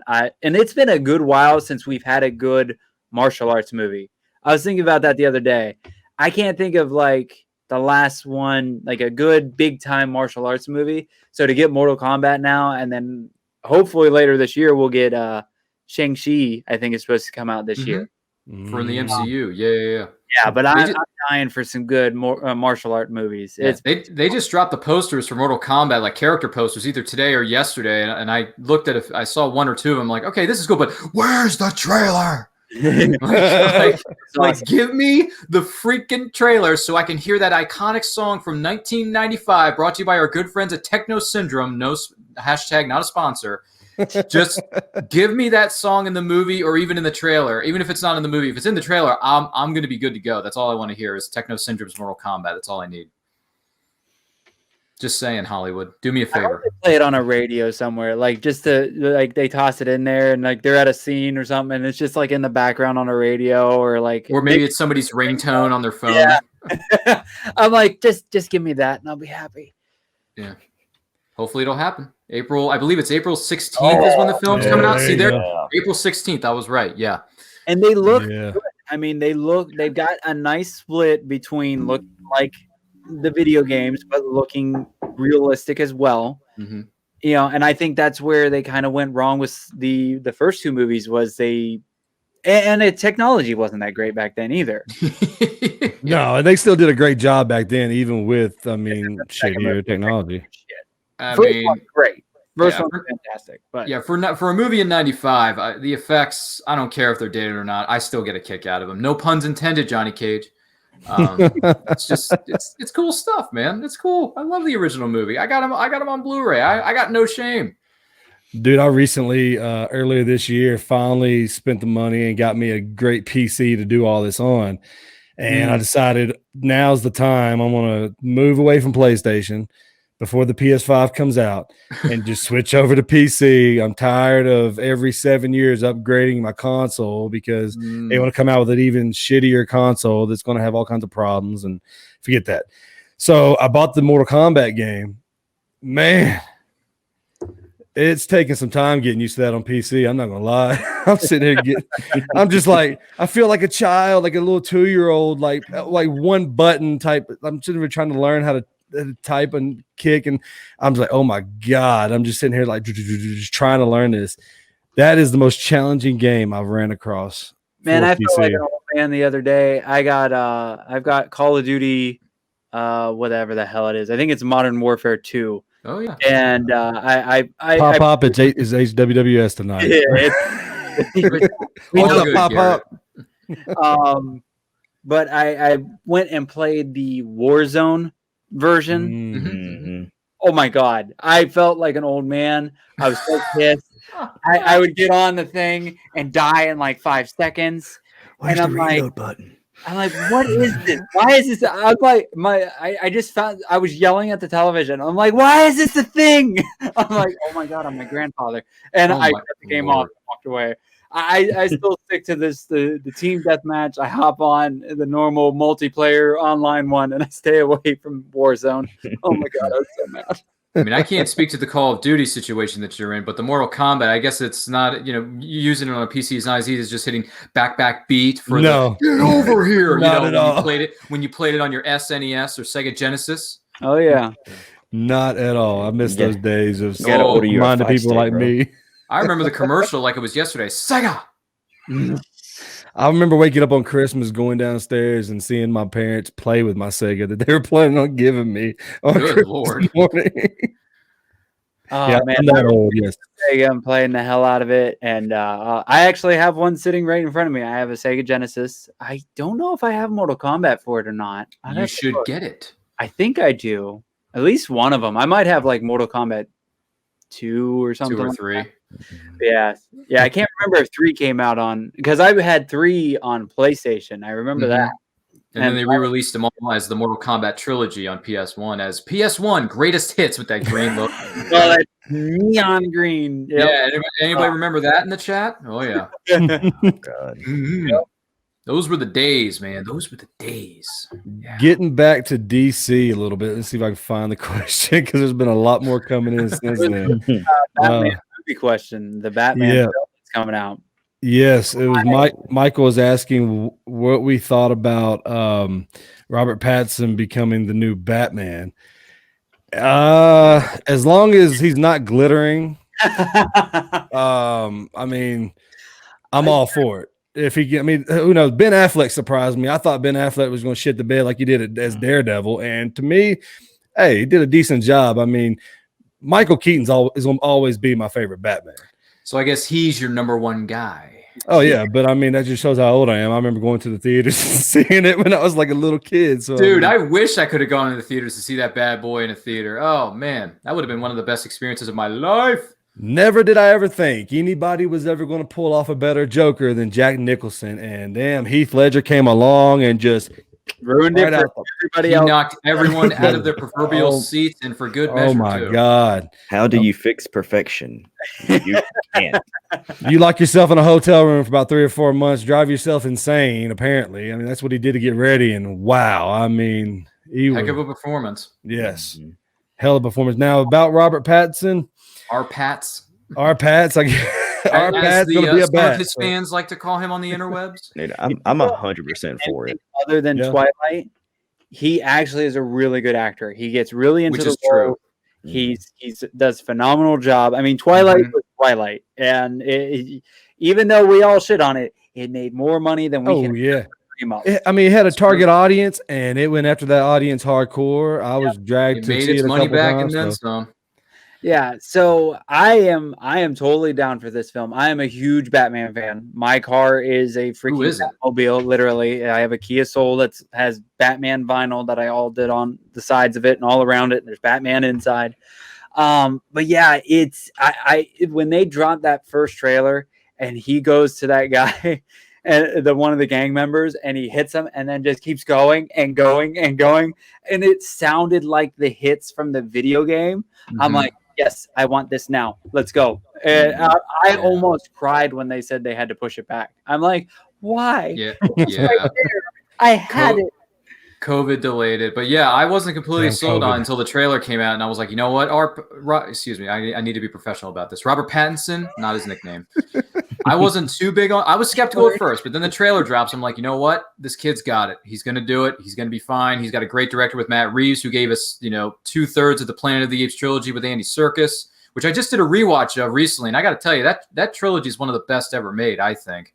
Kombat. And it's been a good while since we've had a good martial arts movie. I was thinking about that the other day. I can't think of like the last one, like a good big time martial arts movie. So to get Mortal Kombat now, and then hopefully later this year we'll get Shang-Chi. I think is supposed to come out this year for the MCU. Yeah. Yeah, but I'm dying for some good martial art movies. Yeah, they just dropped the posters for Mortal Kombat, like character posters, either today or yesterday, and I looked at it. I saw one or two of them. Like, okay, this is cool, but where's the trailer? like, give me the freaking trailer so I can hear that iconic song from 1995, brought to you by our good friends at Techno Syndrome. No hashtag, not a sponsor. Just give me that song in the movie or even in the trailer. Even if it's not in the movie, if it's in the trailer, I'm going to be good to go. That's all I want to hear is Techno Syndrome's Mortal Kombat. That's all I need. Just saying, Hollywood, do me a favor. Play it on a radio somewhere, like just to like they toss it in there and like they're at a scene or something, and it's just like in the background on a radio or maybe it's somebody's ringtone on their phone. Yeah. I'm like, just give me that and I'll be happy. Yeah. Hopefully it'll happen. April, I believe it's April 16th is when the film's coming out. See, April 16th. I was right. Yeah. And they look good. I mean, they've got a nice split between looking like the video games, but looking realistic as well. Mm-hmm. You know, and I think that's where they kind of went wrong with the first two movies was the technology wasn't that great back then either. No, and they still did a great job back then, even with, shittier technology. First one, great. First one, fantastic. But yeah, for a movie in '95, the effects, I don't care if they're dated or not. I still get a kick out of them. No puns intended, Johnny Cage. It's just it's cool stuff, man. It's cool. I love the original movie. I got him on Blu-ray. I got no shame. Dude, I recently earlier this year finally spent the money and got me a great PC to do all this on. And I decided now's the time. I'm going to move away from PlayStation before the PS5 comes out and just switch over to PC. I'm tired of every 7 years upgrading my console because they want to come out with an even shittier console that's going to have all kinds of problems and forget that. So I bought the Mortal Kombat game. Man, it's taking some time getting used to that on PC. I'm not going to lie. I'm sitting here I'm just like, I feel like a child, like a little 2-year-old, like one button type. I'm sitting here trying to learn how to type and kick, and I'm just like, oh my god, I'm just sitting here like just trying to learn this. That is the most challenging game I've ran across. Man, I feel like an old man the other day. I've got Call of Duty, whatever the hell it is. I think it's Modern Warfare 2. Oh yeah, and pop it's HWWS tonight. But I went and played the Warzone version. Mm-hmm. Oh my god, I felt like an old man. I was so pissed. I would get on the thing and die in like 5 seconds. Where's and the reload button? I'm like, what is this? Why is this? I'm like, I just found I was yelling at the television. I'm like, why is this a thing? I'm like, oh my god, I'm my grandfather. And I cut the game off and walked away. I still stick to the team deathmatch. I hop on the normal multiplayer online one and I stay away from Warzone. Oh my god, I was so mad. I mean, I can't speak to the Call of Duty situation that you're in, but the Mortal Kombat, I guess it's not, using it on a PC is not as easy as just hitting back beat for the get over here. Not at all. When you played it on your SNES or Sega Genesis. Oh yeah. Not at all. I miss those days of minding people like me. I remember the commercial like it was yesterday. Sega. I remember waking up on Christmas, going downstairs and seeing my parents play with my Sega that they were planning on giving me on Christmas morning. Oh man, I'm that old. Yes, Sega, I'm playing the hell out of it, and I actually have one sitting right in front of me. I have a Sega Genesis. I don't know if I have Mortal Kombat for it or not. You should get it. I think I do. At least one of them. I might have like Mortal Kombat 2 or something. 2 or 3. Yeah. I can't remember if 3 came out on, because I had 3 on PlayStation. I remember that. And then they re-released them all as the Mortal Kombat trilogy on PS1 as PS1 greatest hits with that green look. Well, that neon green. Yep. Yeah. Anybody remember that in the chat? Oh yeah. Oh, God. Yep. Those were the days, man. Those were the days. Yeah. Getting back to DC a little bit. Let's see if I can find the question, because there's been a lot more coming in since then. Batman movie question. The Batman film is coming out. Yes, it was Michael was asking what we thought about Robert Pattinson becoming the new Batman. As long as he's not glittering, I mean, I'm all for it. If he, who knows? Ben Affleck surprised me. I thought Ben Affleck was going to shit the bed like he did it as Daredevil, and to me, hey, he did a decent job. I mean, Michael Keaton's is going to always be my favorite Batman. So I guess he's your number one guy. Oh yeah, but I mean that just shows how old I am. I remember going to the theaters and seeing it when I was like a little kid. So dude, I wish I could have gone to the theaters to see that bad boy in a theater. Oh man, that would have been one of the best experiences of my life. Never did I ever think anybody was ever going to pull off a better Joker than Jack Nicholson. And damn, Heath Ledger came along and just ruined it for everybody else. He knocked everyone out of their proverbial seats, and for good measure. Oh my God. How do you fix perfection? You can't. You lock yourself in a hotel room for about 3 or 4 months, drive yourself insane, apparently. I mean, that's what he did to get ready. And wow, I mean, heck of a performance. Yes. Mm-hmm. Hell of a performance. Now, about Robert Pattinson. Our Pats. Our Pats. Our Pats going to be a bat. His fans like to call him on the interwebs. Dude, I'm 100% for it. Other than Twilight, he actually is a really good actor. He gets really into the role. He does a phenomenal job. I mean, Twilight was Twilight, and even though we all shit on it, it made more money than we can dream of. I mean, it had a target audience, and it went after that audience hardcore. I was dragged to see it a couple times. And then some. Yeah, so I am totally down for this film. I am a huge Batman fan. My car is a freaking Batmobile, literally. I have a Kia Soul that has Batman vinyl that I all did on the sides of it and all around it. And there's Batman inside. But yeah, it's when they dropped that first trailer and he goes to that guy and one of the gang members and he hits him and then just keeps going and going and going, and it sounded like the hits from the video game. I'm like, yes, I want this now. Let's go. And I almost cried when they said they had to push it back. I'm like, why? Yeah. Right, I had it. COVID delayed it, but yeah, I wasn't completely sold on until the trailer came out, and I was like, you know what? Excuse me, I need to be professional about this. Robert Pattinson, not his nickname. I wasn't too big on. I was skeptical at first, but then the trailer drops. I'm like, you know what? This kid's got it. He's gonna do it. He's gonna be fine. He's got a great director with Matt Reeves, who gave us 2/3 of the Planet of the Apes trilogy with Andy Serkis, which I just did a rewatch of recently, and I got to tell you that trilogy is one of the best ever made, I think.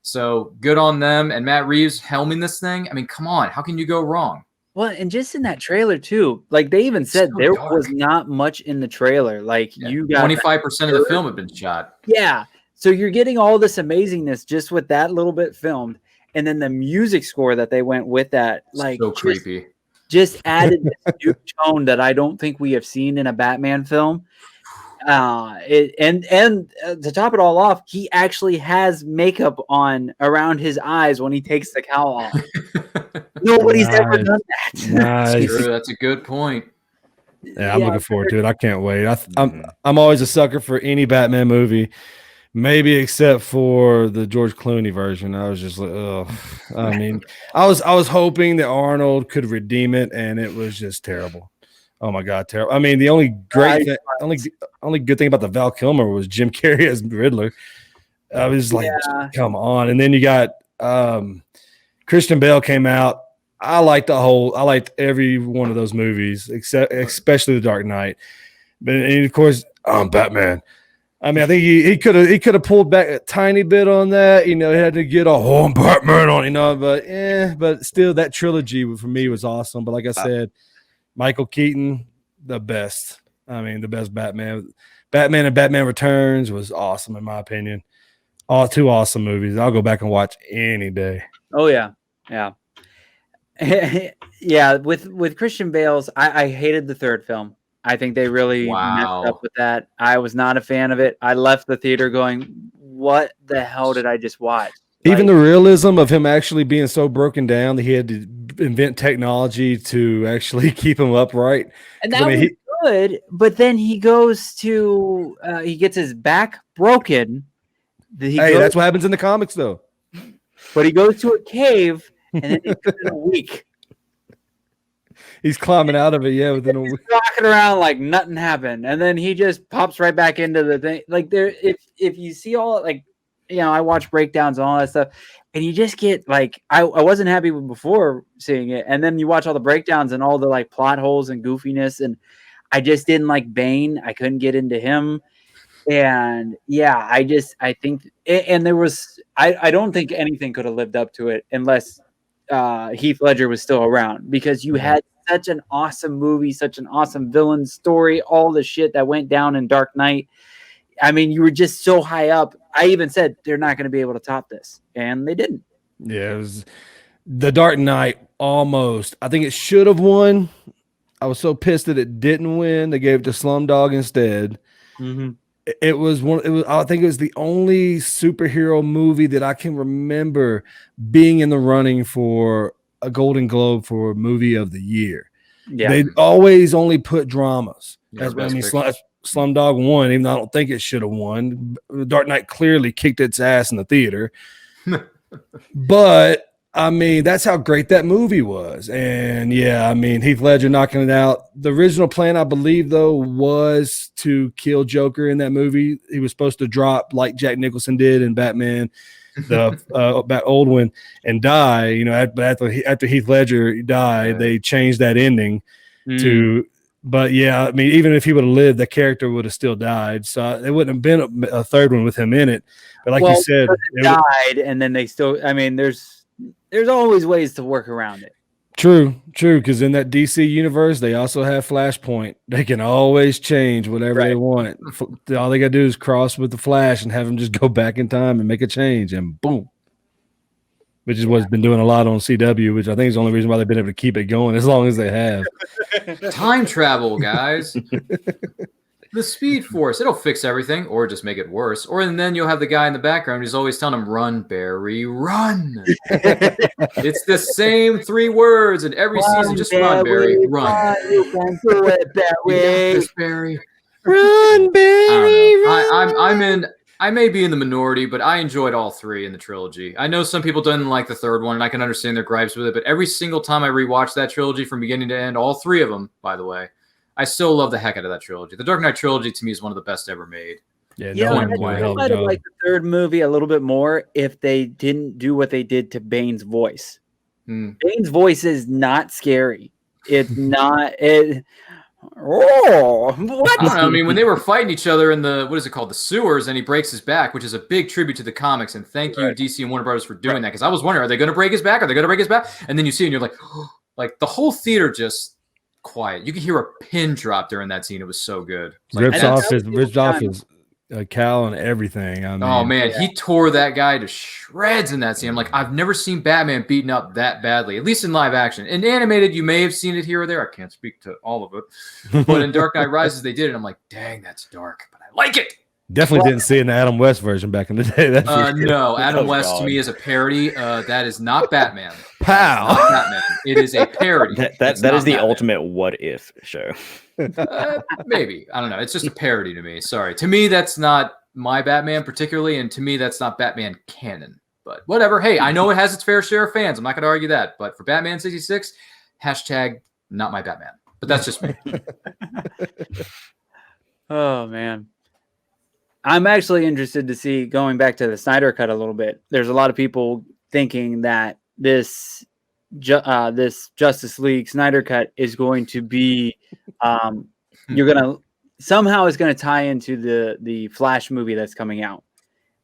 So good on them. And Matt Reeves helming this thing. I mean, come on, how can you go wrong? Well, and just in that trailer too, like they even said there was not much in the trailer. Like you got 25% of the film had been shot. Yeah. So you're getting all this amazingness just with that little bit filmed. And then the music score that they went with that, like so creepy. Just added this new tone that I don't think we have seen in a Batman film. And to top it all off, he actually has makeup on around his eyes when he takes the cowl off. Nobody's ever done that. Nice. True, that's a good point. Yeah, I'm looking forward to it. I can't wait. I'm always a sucker for any Batman movie, maybe except for the George Clooney version. I was just like, oh, I mean, I was hoping that Arnold could redeem it, and it was just terrible. Oh my God, terrible. I mean, the only only good thing about the Val Kilmer was Jim Carrey as Riddler. I was like, come on. And then you got Christian Bale came out. I liked every one of those movies, especially The Dark Knight. But and of course, Batman. I mean, I think he could have pulled back a tiny bit on that. You know, he had to get a Batman on, you know, but still that trilogy for me was awesome. But like I said, Michael Keaton, the best. I mean, the best Batman. Batman and Batman Returns was awesome in my opinion. All two awesome movies. I'll go back and watch any day. Oh yeah. Yeah. With Christian Bale's, I hated the third film. I think they really messed up with that. I was not a fan of it. I left the theater going, what the hell did I just watch? Even the realism of him actually being so broken down that he had to invent technology to actually keep him upright. And that was good, but then he goes to he gets his back broken. That's what happens in the comics though. But he goes to a cave and then he's in a week. He's climbing out of it, within a week. Walking around like nothing happened, and then he just pops right back into the thing. Like if you see all I watch breakdowns and all that stuff, and you just get like I wasn't happy with before seeing it, and then you watch all the breakdowns and all the like plot holes and goofiness, and I just didn't like Bane. I couldn't get into him, and I think, and there was I don't think anything could have lived up to it unless Heath Ledger was still around, because you had such an awesome movie, such an awesome villain story, all the shit that went down in Dark Knight. I mean, you were just so high up. I even said they're not going to be able to top this, and they didn't. Yeah, it was The Dark Knight almost. I think it should have won. I was so pissed that it didn't win. They gave it to Slumdog instead. Mm-hmm. I think it was the only superhero movie that I can remember being in the running for a Golden Globe for movie of the year. Yeah, they always only put dramas. Slumdog won, even though I don't think it should have won. Dark Knight clearly kicked its ass in the theater. But I mean, that's how great that movie was. And I mean, Heath Ledger knocking it out. The original plan, I believe, though, was to kill Joker in that movie. He was supposed to drop like Jack Nicholson did in Batman, the old one, and die. You know, after Heath Ledger died, they changed that ending to. But I mean, even if he would have lived, the character would have still died. So it wouldn't have been a third one with him in it. But like you said, it died, and then they still. I mean, there's always ways to work around it. True. Because in that DC universe, they also have Flashpoint. They can always change whatever they want. All they got to do is cross with the Flash and have them just go back in time and make a change, and boom. Which is what's been doing a lot on CW, which I think is the only reason why they've been able to keep it going as long as they have. Time travel, guys. The Speed Force. It'll fix everything, or just make it worse. And then you'll have the guy in the background who's always telling him, "Run, Barry, run." It's the same 3 words in every season. Just run, Barry, run. You can do it that way. You got this, Barry. Run, Barry. I may be in the minority, but I enjoyed all 3 in the trilogy. I know some people didn't like the third one, and I can understand their gripes with it, but every single time I rewatch that trilogy from beginning to end, all 3 of them, by the way, I still love the heck out of that trilogy. The Dark Knight trilogy, to me, is one of the best ever made. I might have liked the third movie a little bit more if they didn't do what they did to Bane's voice. Bane's voice is not scary. It's not... what? I mean, when they were fighting each other in the sewers, and he breaks his back, which is a big tribute to the comics. And thank you, DC and Warner Brothers, for doing that, because I was wondering, are they going to break his back? And then you see, and you're like, like the whole theater just quiet. You could hear a pin drop during that scene. It was so good. Ripped off his cowl and everything. I mean, oh man, he tore that guy to shreds in that scene. I'm like, I've never seen Batman beaten up that badly, at least in live action. In animated, you may have seen it here or there. I can't speak to all of it, but in Dark Knight Rises, they did it. I'm like, dang, that's dark, but I like it. Definitely didn't see it in the Adam West version back in the day. No, Adam West to me is a parody. That is not Batman. Pow! Not Batman. It is a parody. That is the Batman. Ultimate what if show. Maybe. I don't know. It's just a parody to me. Sorry. To me, that's not my Batman particularly, and to me, that's not Batman canon. But whatever. Hey, I know it has its fair share of fans. I'm not going to argue that. But for Batman 66, hashtag not my Batman. but that's just me. Oh man, I'm actually interested to see, going back to the Snyder Cut a little bit. There's a lot of people thinking that this Justice League Snyder Cut is going to be you're gonna somehow is going to tie into the Flash movie that's coming out.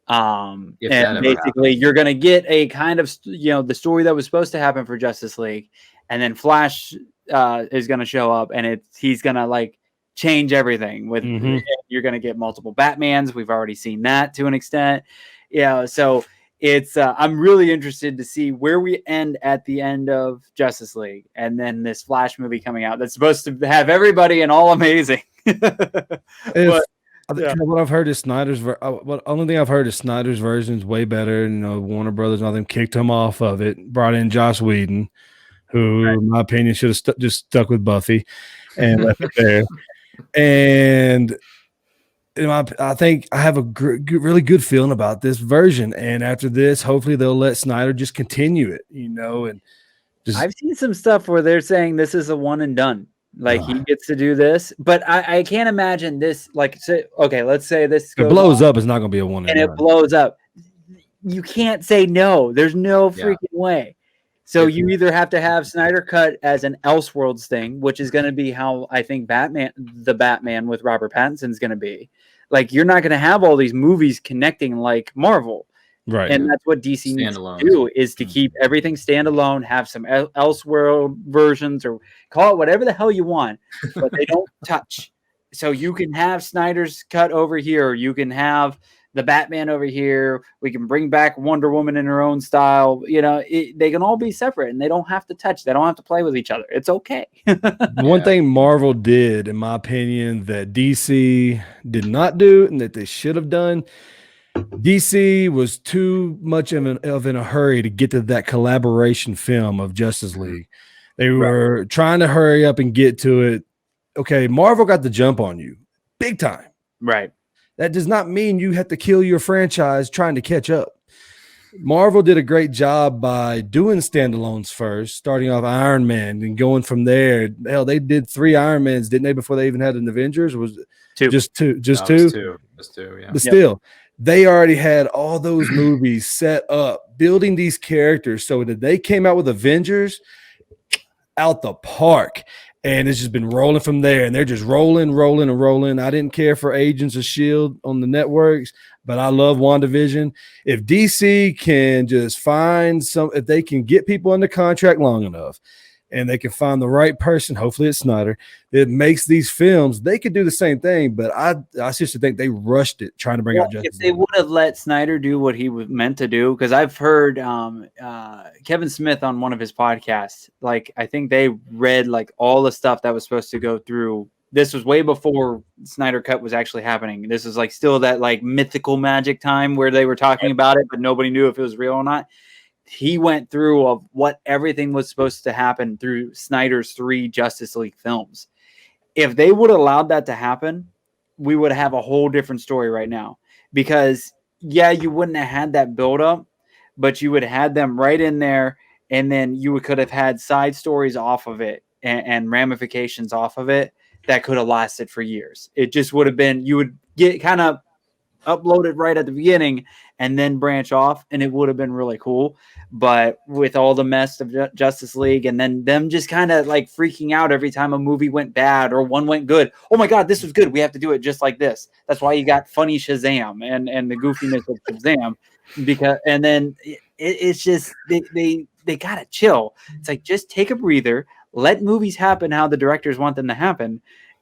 And basically you're going to get a kind of, the story that was supposed to happen for Justice League, and then Flash is going to show up, and he's going to like change everything with you're going to get multiple Batmans. We've already seen that to an extent. So it's I'm really interested to see where we end at the end of Justice League, and then this Flash movie coming out that's supposed to have everybody and all amazing. What I've heard is Snyder's. Only thing I've heard is Snyder's version is way better. Warner Brothers and all them kicked him off of it. Brought in Joss Whedon, who, in my opinion, should have just stuck with Buffy and left it there. And I think I have a really good feeling about this version. And after this, hopefully they'll let Snyder just continue it. And I've seen some stuff where they're saying this is a one and done. Like he gets to do this, but I can't imagine this. Like, let's say this blows up. It's not going to be a one and it blows up. You can't say no. There's no freaking way. So you either have to have Snyder Cut as an Elseworlds thing, which is going to be how I think the Batman with Robert Pattinson is going to be. Like, you're not going to have all these movies connecting like Marvel. Right. And that's what DC needs to do, is to keep everything standalone, have some Elseworld versions, or call it whatever the hell you want, but they don't touch. So you can have Snyder's Cut over here. You can have the Batman over here. We can bring back Wonder Woman in her own style. They can all be separate, and they don't have to touch. They don't have to play with each other. It's okay. One thing Marvel did, in my opinion, that DC did not do and that they should have done, DC was too much in a hurry to get to that collaboration film of Justice League. They were trying to hurry up and get to it. Okay, Marvel got the jump on you big time. Right. That does not mean you have to kill your franchise trying to catch up. Marvel did a great job by doing standalones first, starting off Iron Man and going from there. Hell, they did 3 Iron Mans, didn't they, before they even had an Avengers? Or was it 2? Just two? Just two, yeah. But still, they already had all those movies set up, building these characters, so that they came out with Avengers out the park. And it's just been rolling from there, and they're just rolling. I didn't care for Agents of S.H.I.E.L.D. on the networks, but I love WandaVision. If DC can just find if they can get people under contract long enough, and they can find the right person, hopefully it's Snyder, that makes these films, they could do the same thing. But I seriously think they rushed it trying to bring out Justice League. If they would have let Snyder do what he was meant to do, because I've heard Kevin Smith on one of his podcasts, like, I think they read like all the stuff that was supposed to go through. This was way before Snyder Cut was actually happening. This is like still that like mythical magic time where they were talking about it, but nobody knew if it was real or not. He went through of what everything was supposed to happen through Snyder's 3 Justice League films. If they would have allowed that to happen, we would have a whole different story right now. Because, you wouldn't have had that buildup, but you would have had them right in there, and then you could have had side stories off of it and ramifications off of it that could have lasted for years. It just would have been, you would get kind of upload it right at the beginning and then branch off, and it would have been really cool. But with all the mess of Justice League, and then them just kind of like freaking out every time a movie went bad or one went good. Oh my God, this was good. We have to do it just like this. That's why you got funny Shazam and the goofiness of Shazam, and then it's just they gotta chill. It's like, just take a breather, let movies happen how the directors want them to happen,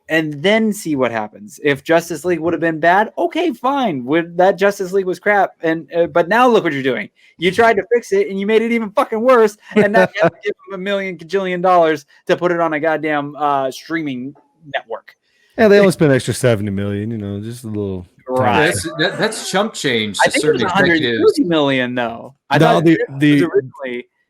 and then see what happens. If Justice League would have been bad, okay, fine. That Justice League was crap, but now look what you're doing. You tried to fix it, and you made it even fucking worse. And now you have to give them $1 million kajillion to put it on a goddamn streaming network. Yeah, they only spent extra $70 million. Just a little. Right. That's chump change. I think it was $130 million, though.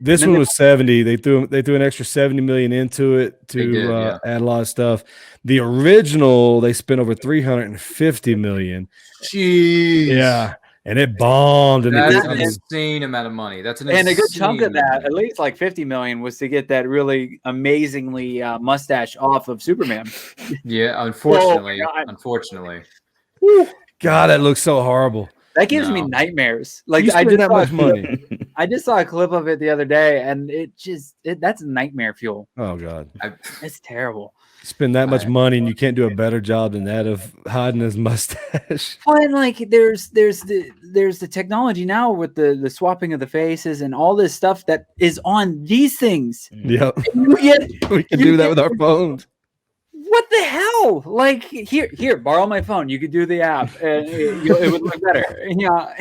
This one was 70. They threw an extra 70 million into it to add a lot of stuff. The original, they spent over 350 million. Jeez. Yeah. and it bombed. And that's an insane amount of money. That's an and a good chunk of that, money. at least like 50 million, was to get that really amazingly mustache off of Superman. Yeah, unfortunately, unfortunately. God, that looks so horrible. That gives me nightmares. Like you spend that much money. I just saw a clip of it the other day, and that's nightmare fuel. Oh God, it's terrible. Spend that much money and you can't do a better job than that of hiding his mustache. Well, and like there's the technology now with the swapping of the faces and all this stuff that is on these things. Yep, we can do that with our phones. What the hell? Like here, borrow my phone. You could do the app, and it would look better. Yeah,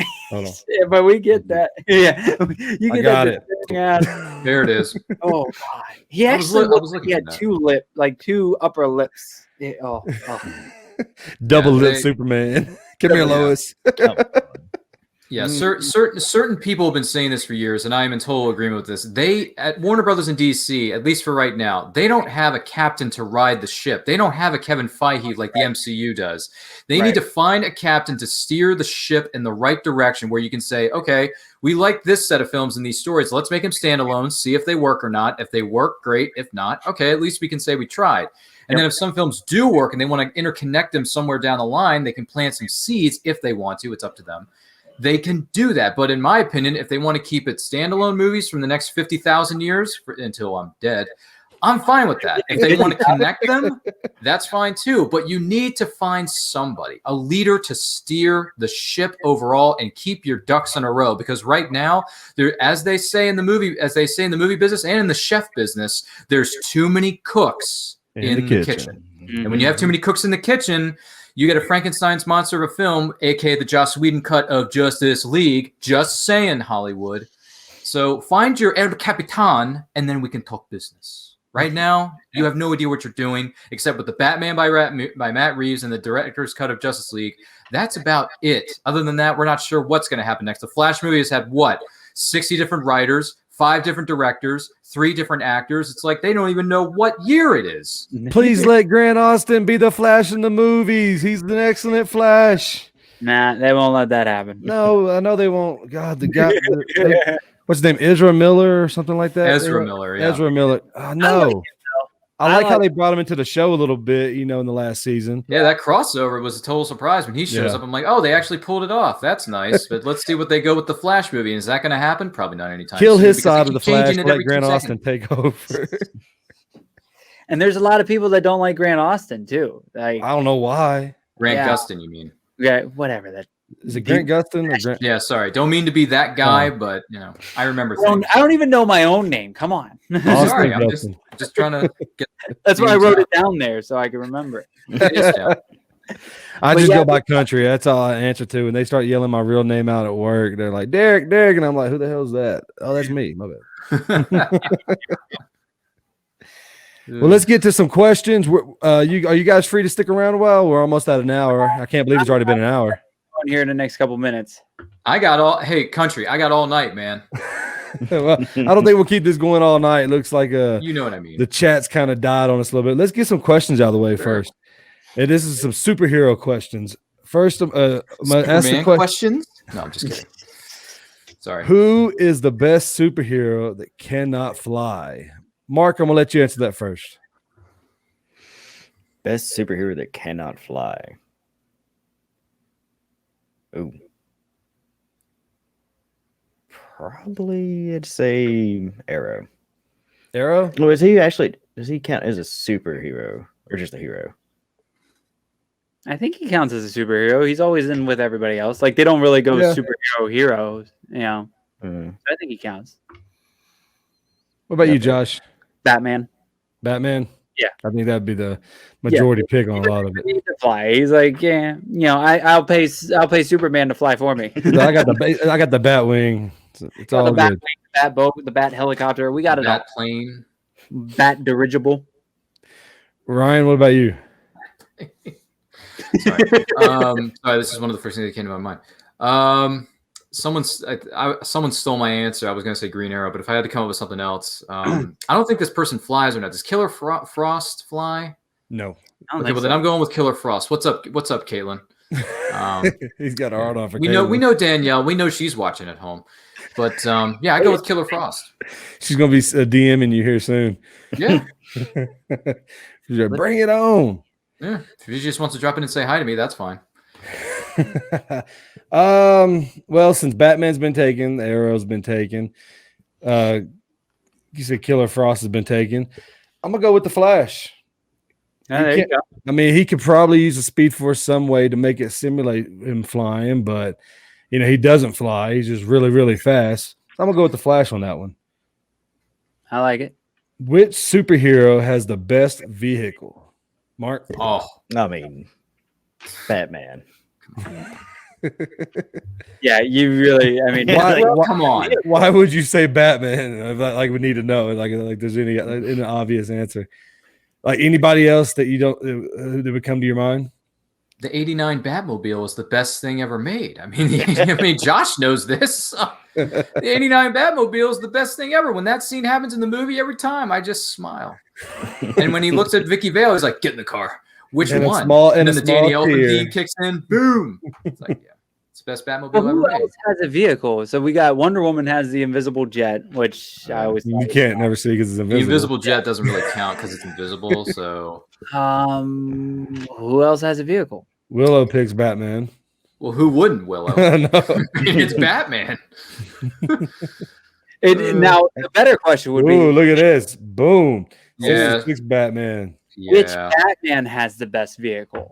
but we get that. Yeah, you get got it. There it is. Oh God, he actually he had two upper lips. Double lip Superman. Come here, Lois. Yeah, certain people have been saying this for years, and I am in total agreement with this. They at Warner Brothers and DC, at least for right now, they don't have a captain to ride the ship. They don't have a Kevin Feige like the MCU does. They need to find a captain to steer the ship in the right direction, where you can say, okay, we like this set of films and these stories. Let's make them standalone, see if they work or not. If they work, great. If not, okay, at least we can say we tried. And then if some films do work and they want to interconnect them somewhere down the line, they can plant some seeds if they want to. It's up to them. They can do that. But in my opinion, if they want to keep it standalone movies from the next 50,000 years until I'm dead, I'm fine with that. If they want to connect them, that's fine too. But you need to find somebody, a leader to steer the ship overall and keep your ducks in a row. Because right now, as they say in the movie business and in the chef business, there's too many cooks in the kitchen. Mm-hmm. And when you have too many cooks in the kitchen, you get a Frankenstein's monster of a film, aka the Joss Whedon cut of Justice League. Just saying, Hollywood. So find your El Capitan, and then we can talk business. Right now, you have no idea what you're doing, except with the Batman by Matt Reeves and the director's cut of Justice League. That's about it. Other than that, we're not sure what's going to happen next. The Flash movie has had, 60 different writers, 5 different directors, 3 different actors. It's like they don't even know what year it is. Please let Grant Austin be the Flash in the movies. He's an excellent Flash. Nah, they won't let that happen. No, I know they won't. God, the guy. What's his name? Ezra Miller or something like that? Ezra Miller, yeah. Ezra Miller. No. I like how they brought him into the show a little bit, in the last season. Yeah, that crossover was a total surprise when he shows up. I'm like, oh, they actually pulled it off. That's nice. But let's see what they go with the Flash movie. Is that going to happen? Probably not anytime soon. Kill his because side of the Flash. Let Grant Austin take over. And there's a lot of people that don't like Grant Austin too. Like, I don't know why. Grant Gustin, you mean? Yeah, whatever that. Is it Grant Gustin or Grant? Yeah, sorry. Don't mean to be that guy, but I remember things. I don't even know my own name. Come on. Sorry, I'm just trying to get. That's why I wrote it down there so I can remember it. I just go by country. That's all I answer to. And they start yelling my real name out at work. They're like, Derek, and I'm like, who the hell is that? Oh, that's me. My bad. Well, let's get to some questions. Are you guys free to stick around a while? We're almost at an hour. I can't believe it's already been an hour. Here in the next couple minutes. I got all night, man. Well, I don't think we'll keep this going all night. It looks like you know what I mean. The chat's kind of died on us a little bit. Let's get some questions out of the way first. And this is some superhero questions. First, I'm gonna ask the questions. No, I'm just kidding. Sorry. Who is the best superhero that cannot fly? Mark, I'm gonna let you answer that first. Best superhero that cannot fly. Ooh. Probably I'd say Arrow. Arrow? Well, does he count as a superhero or just a hero? I think he counts as a superhero. He's always in with everybody else. Like they don't really go superhero heroes, I think he counts. What about you, Josh? Batman. Yeah, I think that'd be the majority pick on a lot of it. He needs to fly. He's like, I'll pay Superman to fly for me. I got the Batwing. It's all the good. The bat boat, the bat helicopter. We got it. Bat plane. Bat dirigible. Ryan, what about you? Sorry. This is one of the first things that came to my mind. Someone stole my answer. I was going to say Green Arrow, but if I had to come up with something else, I don't think this person flies or not. Does Killer Frost fly? No. Okay, well then I'm going with Killer Frost. What's up, Caitlin? He's got a hard on for we know Danielle. We know she's watching at home. But yeah, I go with Killer Frost. She's gonna be DMing you here soon. Yeah. She's like, bring it on. Yeah. If she just wants to drop in and say hi to me, that's fine. Well, since Batman's been taken, Arrow's been taken. You said Killer Frost has been taken. I'm gonna go with the Flash. There you go. I mean, he could probably use a Speed Force some way to make it simulate him flying, but he doesn't fly. He's just really, really fast. So I'm gonna go with the Flash on that one. I like it. Which superhero has the best vehicle? Mark? I mean, Batman. Yeah, you really. I mean, come on. Why would you say Batman? Like we need to know. Like there's any obvious answer. Like anybody else that you don't that would come to your mind? The '89 Batmobile is the best thing ever made. I mean, Josh knows this. The '89 Batmobile is the best thing ever. When that scene happens in the movie, every time I just smile. And when he looks at Vicky Vale, he's like, "Get in the car." Which and one? And then the Danny Elfman theme kicks in. Boom! It's like, yeah, it's the best Batmobile ever who made. else has a vehicle? So we got Wonder Woman has the invisible jet, which I always you can't never see because it's invisible. The invisible jet doesn't really count because it's invisible. So, who else has a vehicle? Willow picks Batman. Well, who wouldn't, Willow? No. It's Batman. Now, the better question would be: look at this. Boom. Yeah. Picks Batman. Yeah. Which Batman has the best vehicle?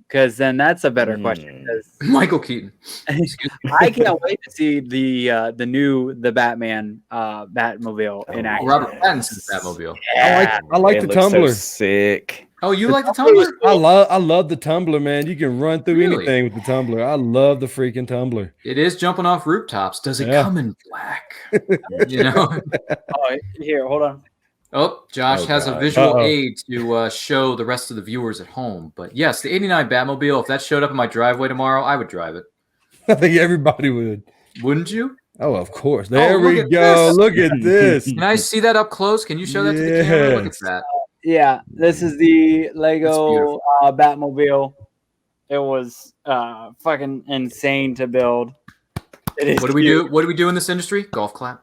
Because then that's a better question. Michael Keaton. I can't wait to see the Batman Batmobile in action. Robert Pattinson's Batmobile. Yeah. I like the tumbler. So sick. Oh, you like the tumbler? I love the tumbler, man. You can run through Really? anything with the tumbler. I love the freaking tumbler. It is jumping off rooftops. Does it come in black? Oh, here, hold on. Oh, Josh has a visual aid to show the rest of the viewers at home. But yes, the '89 Batmobile, if that showed up in my driveway tomorrow, I would drive it. I think everybody would. Wouldn't you? Oh, of course. There we look at go. this. Look at this. Can I see that up close? Can you show that to the camera? Look at that. Yeah, this is the Lego Batmobile. It was fucking insane to build. It is. What do we do? What do we do in this industry? Golf clap.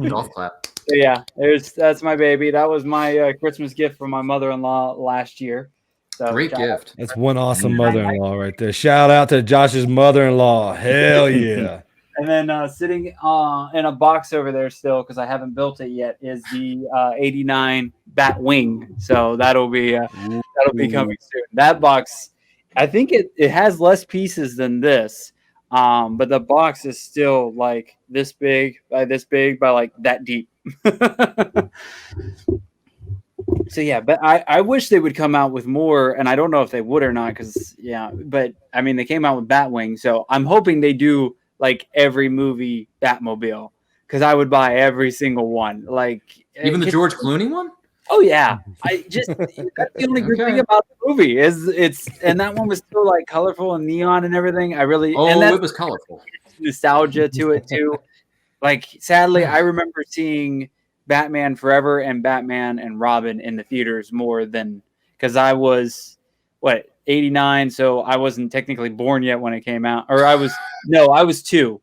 Golf clap. Yeah, that's my baby. That was my Christmas gift from my mother-in-law last year. So, great gift. That's one awesome mother-in-law right there. Shout out to Josh's mother-in-law. Hell yeah. And then sitting in a box over there still, because I haven't built it yet, is the '89 Batwing. So that'll be coming soon. That box, I think it has less pieces than this, but the box is still like this big by like that deep. So yeah, but I wish they would come out with more, and I don't know if they would or not, but I mean they came out with Batwing, so I'm hoping they do like every movie Batmobile, because I would buy every single one. Like even the George Clooney one? Oh yeah. That's the only good thing about the movie is and that one was still like colorful and neon and everything. It was colorful. Nostalgia to it too. Like sadly, I remember seeing Batman Forever and Batman and Robin in the theaters more than, because I was 89, so I wasn't technically born yet when it came out. Or I was 2.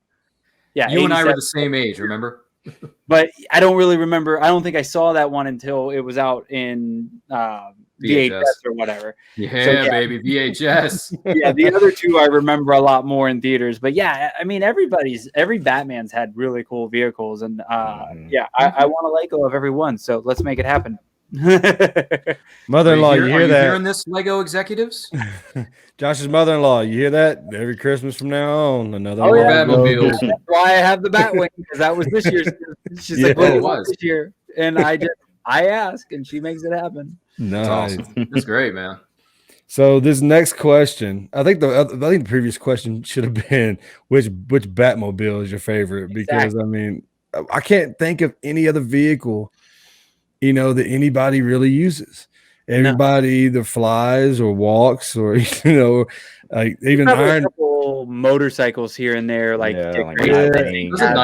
Yeah, you and I were the same age, remember? But I don't really remember. I don't think I saw that one until it was out in VHS or whatever. Yeah, baby, VHS. Yeah, the other two I remember a lot more in theaters. But yeah, I mean, every Batman's had really cool vehicles, and I want a Lego of every one. So let's make it happen. Mother-in-law, you hear that? Hearing this, Lego executives? Josh's mother-in-law, you hear that? Every Christmas from now on, another Batmobile. That's why I have the Batwing, because that was this year's. She's like, "What it was this year?" And I ask, and she makes it happen. Nice. That's awesome. That's great, man. So this next question, I think the previous question should have been which Batmobile is your favorite? Because I mean, I can't think of any other vehicle, that anybody really uses. Everybody either flies or walks, or like even a couple motorcycles here and there, like Nightwing. Doesn't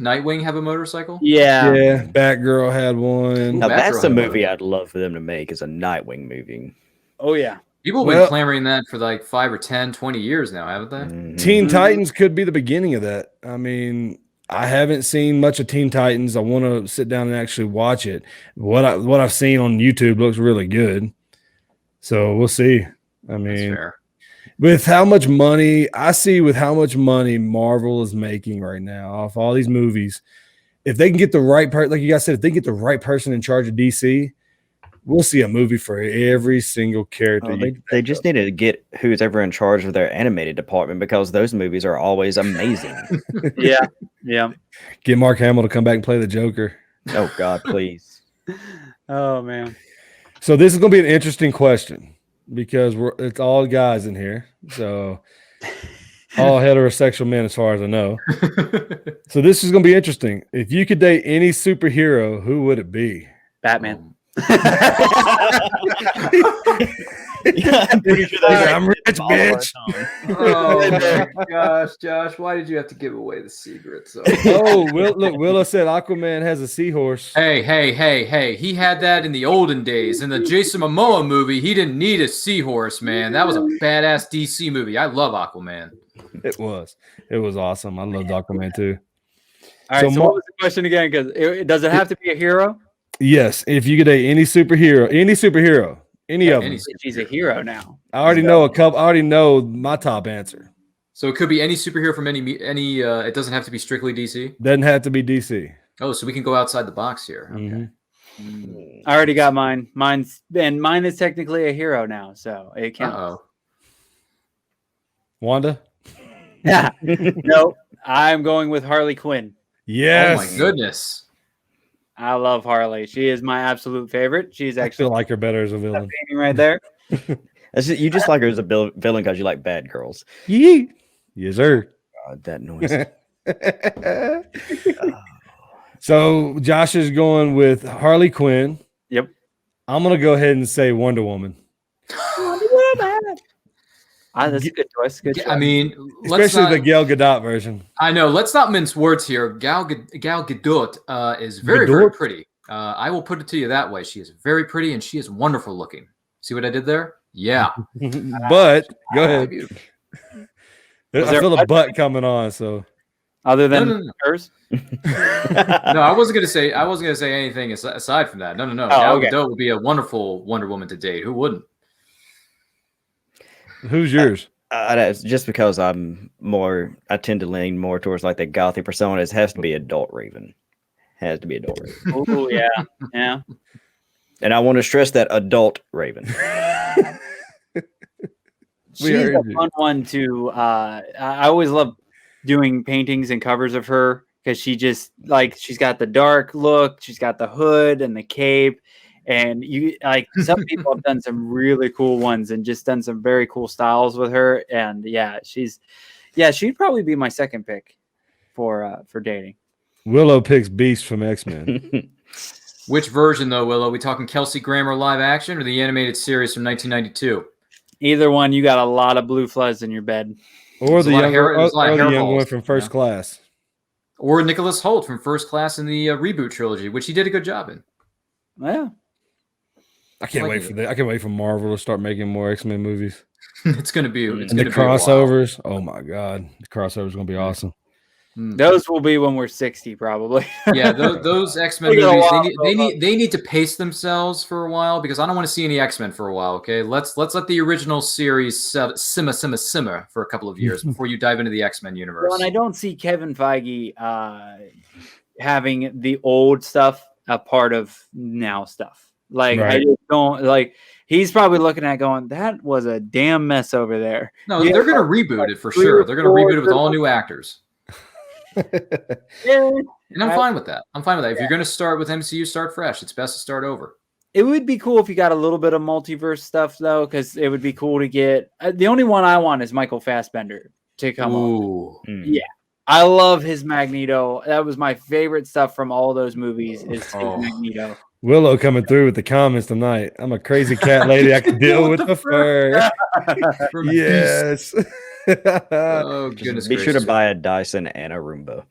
Nightwing have a motorcycle? Yeah. Batgirl had one. Now that's a movie I'd love for them to make, is a Nightwing movie. Oh yeah. People have been clamoring that for like 5 or 10, 20 years now, haven't they? Mm-hmm. Teen Titans could be the beginning of that. I mean, I haven't seen much of Teen Titans. I want to sit down and actually watch it. What I've seen on YouTube looks really good. So we'll see. I mean, with how much money Marvel is making right now off all these movies, if they can get the right person, like you guys said, if they get the right person in charge of DC, we'll see a movie for every single character. They just need to get who's ever in charge of their animated department, because those movies are always amazing. Yeah. Get Mark Hamill to come back and play the Joker. Oh God, please. Oh man. So this is going to be an interesting question because it's all guys in here. So all heterosexual men as far as I know. So this is going to be interesting. If you could date any superhero, who would it be? Batman. I'm pretty sure I'm rich, bitch. Oh my gosh, Josh, why did you have to give away the secret? So Willow said Aquaman has a seahorse. Hey, he had that in the olden days. In the Jason Momoa movie, he didn't need a seahorse, man. That was a badass DC movie. I love Aquaman. It was awesome. I loved Aquaman too. All right, so what was the question again? Because does it have to be a hero? Yes, if you could date any superhero, any of them. She's a hero now. I already know a couple. I already know my top answer. So it could be any superhero from any. It doesn't have to be strictly DC. Doesn't have to be DC. Oh, so we can go outside the box here. Okay. I already got mine. Mine is technically a hero now, so it counts. Wanda? Yeah. No, I'm going with Harley Quinn. Yes. Oh my goodness. I love Harley. She is my absolute favorite. She's actually I feel like her better as a villain. Right there. You just like her as a villain because you like bad girls. Yee. Yes, sir. God, that noise. So Josh is going with Harley Quinn. Yep. I'm gonna go ahead and say Wonder Woman. That's a good choice. Good choice. I mean, especially the Gal Gadot version. I know. Let's not mince words here. Gal Gadot is very pretty. I will put it to you that way. She is very pretty and she is wonderful looking. See what I did there? Yeah. But go ahead. I feel the butt coming on. So other than hers, no, I wasn't gonna say anything aside from that. No. Gal Gadot would be a wonderful Wonder Woman to date. Who wouldn't? Who's yours? Just because I tend to lean more towards like the gothic persona. It has to be adult Raven. Has to be adult Raven. Oh yeah. And I want to stress that adult Raven. She's a fun one to. I always love doing paintings and covers of her because she's got the dark look, she's got the hood and the cape. And some people have done some really cool ones and just done some very cool styles with her. And she'd probably be my second pick for dating. Willow picks Beast from X-Men. Which version though, Willow? We talking Kelsey Grammer live action or the animated series from 1992? Either one. You got a lot of blue fuzz in your bed. Or the young one from First Class. Or Nicholas Hoult from First Class in the reboot trilogy, which he did a good job in. Yeah. I can't wait for that. I can't wait for Marvel to start making more X-Men movies. It's going to be the crossovers. Oh my God, the crossovers going to be awesome. Those will be when we're 60, probably. Yeah, those X-Men movies. They need to pace themselves for a while because I don't want to see any X-Men for a while. Okay, let's let the original series simmer for a couple of years before you dive into the X-Men universe. Well, and I don't see Kevin Feige having the old stuff a part of now stuff. Like I just don't he's probably looking at going, that was a damn mess over there. No, they're gonna reboot it for sure. They're gonna reboot it with all new actors. And I'm fine with that. If you're gonna start with MCU, start fresh. It's best to start over. It would be cool if you got a little bit of multiverse stuff though, because it would be cool to get the only one I want is Michael Fassbender to come on. Yeah. I love his Magneto. That was my favorite stuff from all those movies is his Magneto. Willow coming through with the comments tonight. I'm a crazy cat lady. I can deal with the fur. Yes. Oh, goodness. Be sure to buy a Dyson and a Roomba.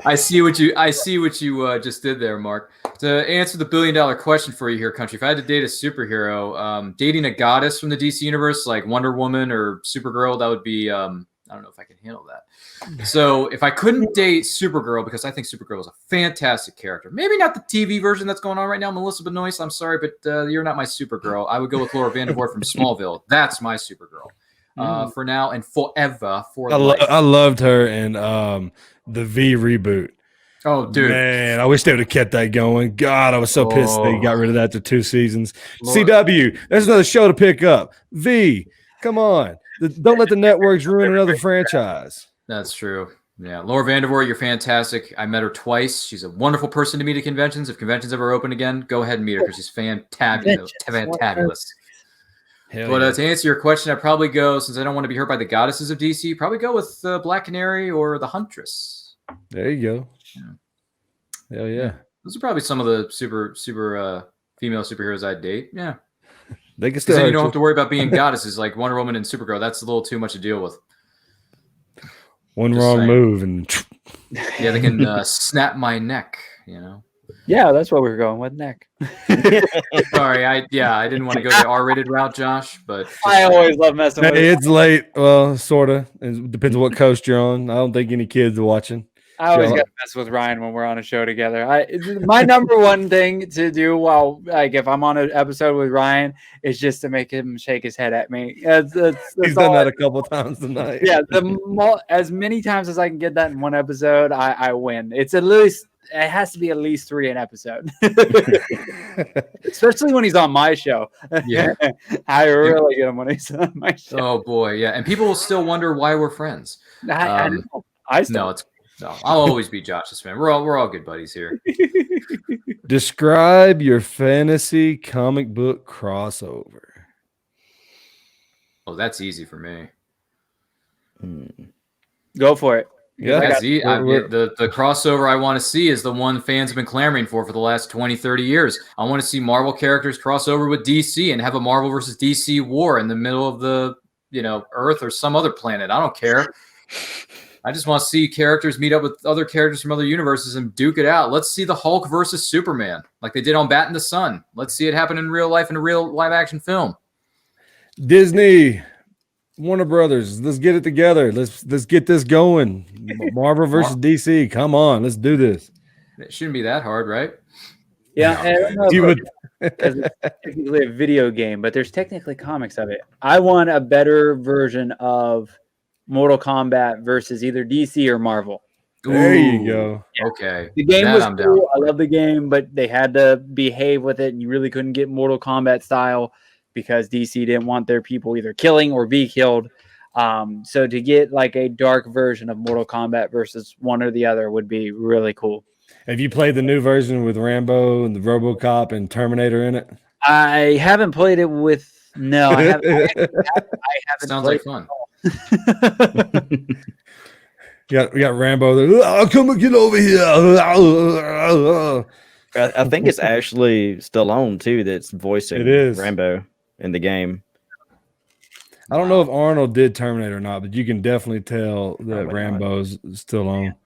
I see what you just did there, Mark. To answer the $1 billion question for you here, Country, if I had to date a superhero, dating a goddess from the DC universe like Wonder Woman or Supergirl, that would be, I don't know if I can handle that. So if I couldn't date Supergirl, because I think Supergirl is a fantastic character, maybe not the TV version that's going on right now, Melissa Benoist, I'm sorry, but you're not my Supergirl. I would go with Laura Vandervoort from Smallville. That's my Supergirl for now and forever. I loved her in the V reboot. Oh, dude. Man, I wish they would have kept that going. God, I was so pissed they got rid of that after 2 seasons. Lord. CW, there's another show to pick up. V, come on. Don't let the networks ruin another franchise. That's true. Yeah, Laura Vandervoort, you're fantastic. I met her twice. She's a wonderful person to meet at conventions. If conventions ever open again, go ahead and meet her because she's fantabulous. But to answer your question, I'd probably go, since I don't want to be hurt by the goddesses of DC, probably go with Black Canary or the Huntress. There you go. Yeah. Hell yeah. Those are probably some of the super female superheroes I'd date. Yeah. They can still. Then you don't have to worry about being goddesses like Wonder Woman and Supergirl. That's a little too much to deal with. One wrong move and yeah, they can snap my neck, you know. Yeah, that's what we were going with, neck. Sorry, I didn't want to go the R-rated route, Josh, but I always love messing with it. It's late. Well, sorta. It depends on what coast you're on. I don't think any kids are watching. I always got to mess with Ryan when we're on a show together. My number one thing to do while, like, if I'm on an episode with Ryan, is just to make him shake his head at me. He's done that a couple times tonight. Yeah, as many times as I can get that in one episode, I win. It has to be at least 3 an episode, especially when he's on my show. Yeah, I really get him when he's on my show. Oh boy, yeah, and people will still wonder why we're friends. I know. No, I'll always be Josh's fan. We're all good buddies here. Describe your fantasy comic book crossover. Oh, that's easy for me. Go for it. Yeah, the crossover I want to see is the one fans have been clamoring for the last 20, 30 years. I want to see Marvel characters cross over with DC and have a Marvel versus DC war in the middle of the, Earth or some other planet. I don't care. I just want to see characters meet up with other characters from other universes and duke it out. Let's see the Hulk versus Superman, like they did on Bat in the Sun. Let's see it happen in real life in a real live action film. Disney, Warner Brothers, let's get it together. Let's get this going. Marvel versus DC. Come on, let's do this. It shouldn't be that hard, right? Yeah, it's technically a video game, but there's technically comics of it. I want a better version of Mortal Kombat versus either DC or Marvel. There you go. Yeah. Okay. The game was cool. I love the game, but they had to behave with it, and you really couldn't get Mortal Kombat style because DC didn't want their people either killing or be killed. So to get like a dark version of Mortal Kombat versus one or the other would be really cool. Have you played the new version with Rambo and the RoboCop and Terminator in it? I haven't played it with. No, I haven't. Sounds like fun. We got Rambo there. Oh, come and get over here. I think it's actually Stallone too that's voicing Rambo in the game. I don't know if Arnold did Terminator or not, but you can definitely tell that Rambo's still on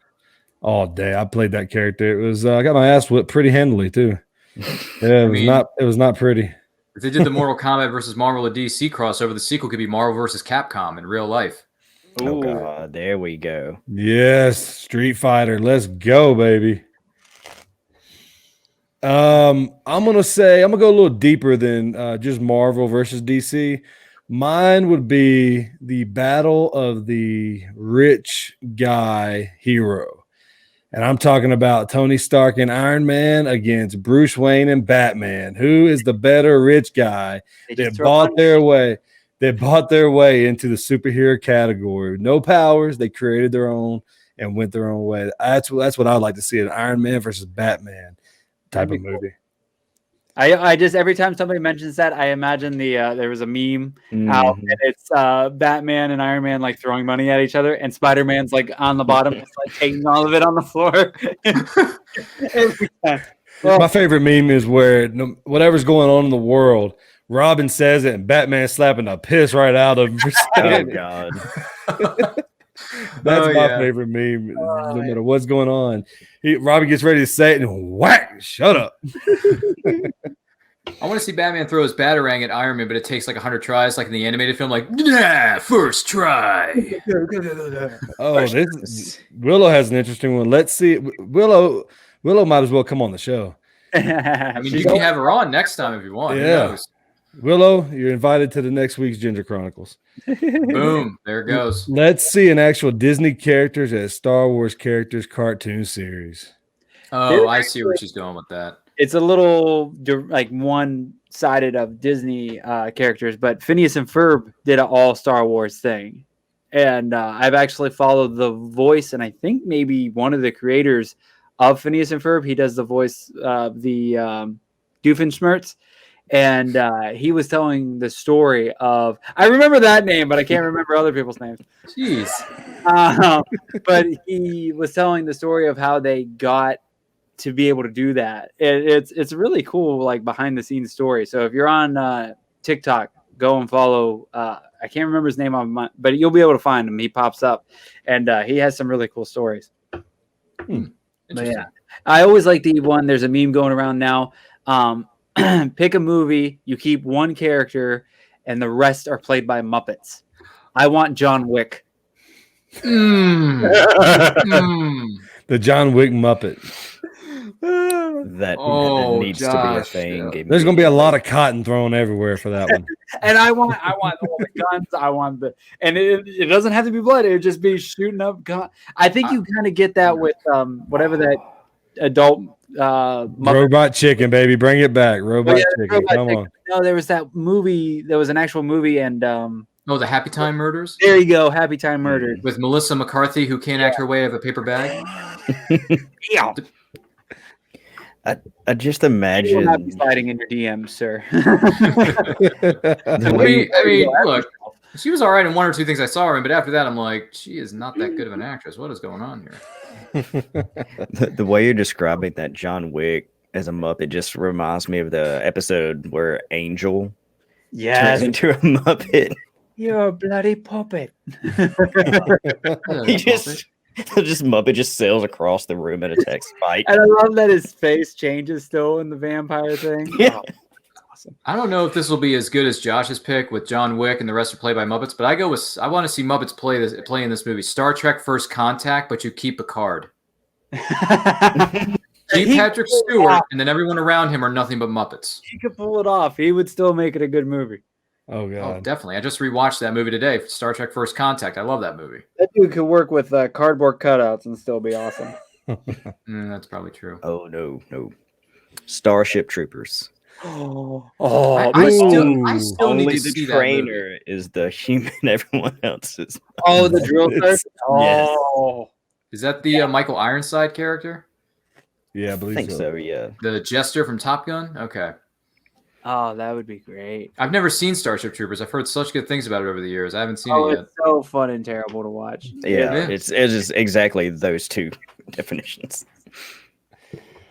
all day. I played that character. It was I got my ass whipped pretty handily too. Yeah, it was not pretty. If they did the Mortal Kombat versus Marvel or DC crossover, the sequel could be Marvel versus Capcom in real life. Oh God, there we go. Yes, Street Fighter. Let's go, baby. I'm gonna go a little deeper than just Marvel versus DC. Mine would be the battle of the rich guy hero. And I'm talking about Tony Stark and Iron Man against Bruce Wayne and Batman. Who is the better rich guy that bought their way into the superhero category? No powers. They created their own and went their own way. That's what I'd like to see, an Iron Man versus Batman type of movie. I just, every time somebody mentions that, I imagine there was a meme out, and it's Batman and Iron Man like throwing money at each other, and Spider-Man's like on the bottom, just like taking all of it on the floor. My favorite meme is where whatever's going on in the world, Robin says it, and Batman slapping the piss right out of him. Oh God. That's my favorite meme. No matter what's going on, Robbie gets ready to say it and whack! Shut up. I want to see Batman throw his Batarang at Iron Man, but it takes like 100 tries, like in the animated film. Like, nah, first try. Oh, Willow has an interesting one. Let's see. Willow might as well come on the show. I mean, you can have her on next time if you want. Yeah. Who knows? Willow, you're invited to the next week's Ginger Chronicles. Boom. There it goes. Let's see an actual Disney characters as Star Wars characters cartoon series. Oh, I see where she's going with that. It's a little like one-sided of Disney characters, but Phineas and Ferb did an all Star Wars thing. And I've actually followed the voice, and I think maybe one of the creators of Phineas and Ferb. He does the voice of the Doofenshmirtz. And he was telling the story of, I remember that name, but I can't remember other people's names. Jeez. But he was telling the story of how they got to be able to do that. It's really cool, like behind the scenes story. So if you're on TikTok, go and follow. I can't remember his name but you'll be able to find him. He pops up, and he has some really cool stories. But yeah, I always like the one. There's a meme going around now. Pick a movie, you keep one character, and the rest are played by Muppets. I want John Wick. The John Wick Muppet. That needs to be a thing. Yeah. There's going to be a lot of cotton thrown everywhere for that one. And I want all the guns. I want and it doesn't have to be blood. It would just be shooting up guns. I think you kind of get that with whatever that adult Robot Chicken, baby, bring it back. Robot Chicken, come on. No, there was that movie. There was an actual movie, and the Happy Time Murders. There you go, Happy Time Murders with Melissa McCarthy, who can't act her way out of a paper bag. Yeah. I just imagine. You will not be sliding in your DMs, sir. I mean, look, she was all right in one or two things I saw her in, but after that, I'm like, she is not that good of an actress. What is going on here? The way you're describing that John Wick as a Muppet just reminds me of the episode where Angel turns into a Muppet. You're a bloody puppet. He just Muppet just sails across the room and attacks Spike. And I love that his face changes still in the vampire thing. Yeah. Oh, awesome. I don't know if this will be as good as Josh's pick with John Wick and the rest are played by Muppets, but I want to see Muppets play in this movie. Star Trek First Contact, but you keep Picard. Keep Patrick Stewart, and then everyone around him are nothing but Muppets. He could pull it off. He would still make it a good movie. Oh, God. Oh, definitely. I just rewatched that movie today, Star Trek First Contact. I love that movie. That dude could work with cardboard cutouts and still be awesome. That's probably true. Oh, no. Starship Troopers. I still need to see that movie. Only the trainer is the human. Everyone else is. Oh, the drill sergeant? Yes. Oh. Is that the Michael Ironside character? Yeah, I think so, yeah. The jester from Top Gun? Okay. Oh, that would be great. I've never seen Starship Troopers. I've heard such good things about it over the years. I haven't seen it yet. It's so fun and terrible to watch. Yeah, it's just exactly those two definitions.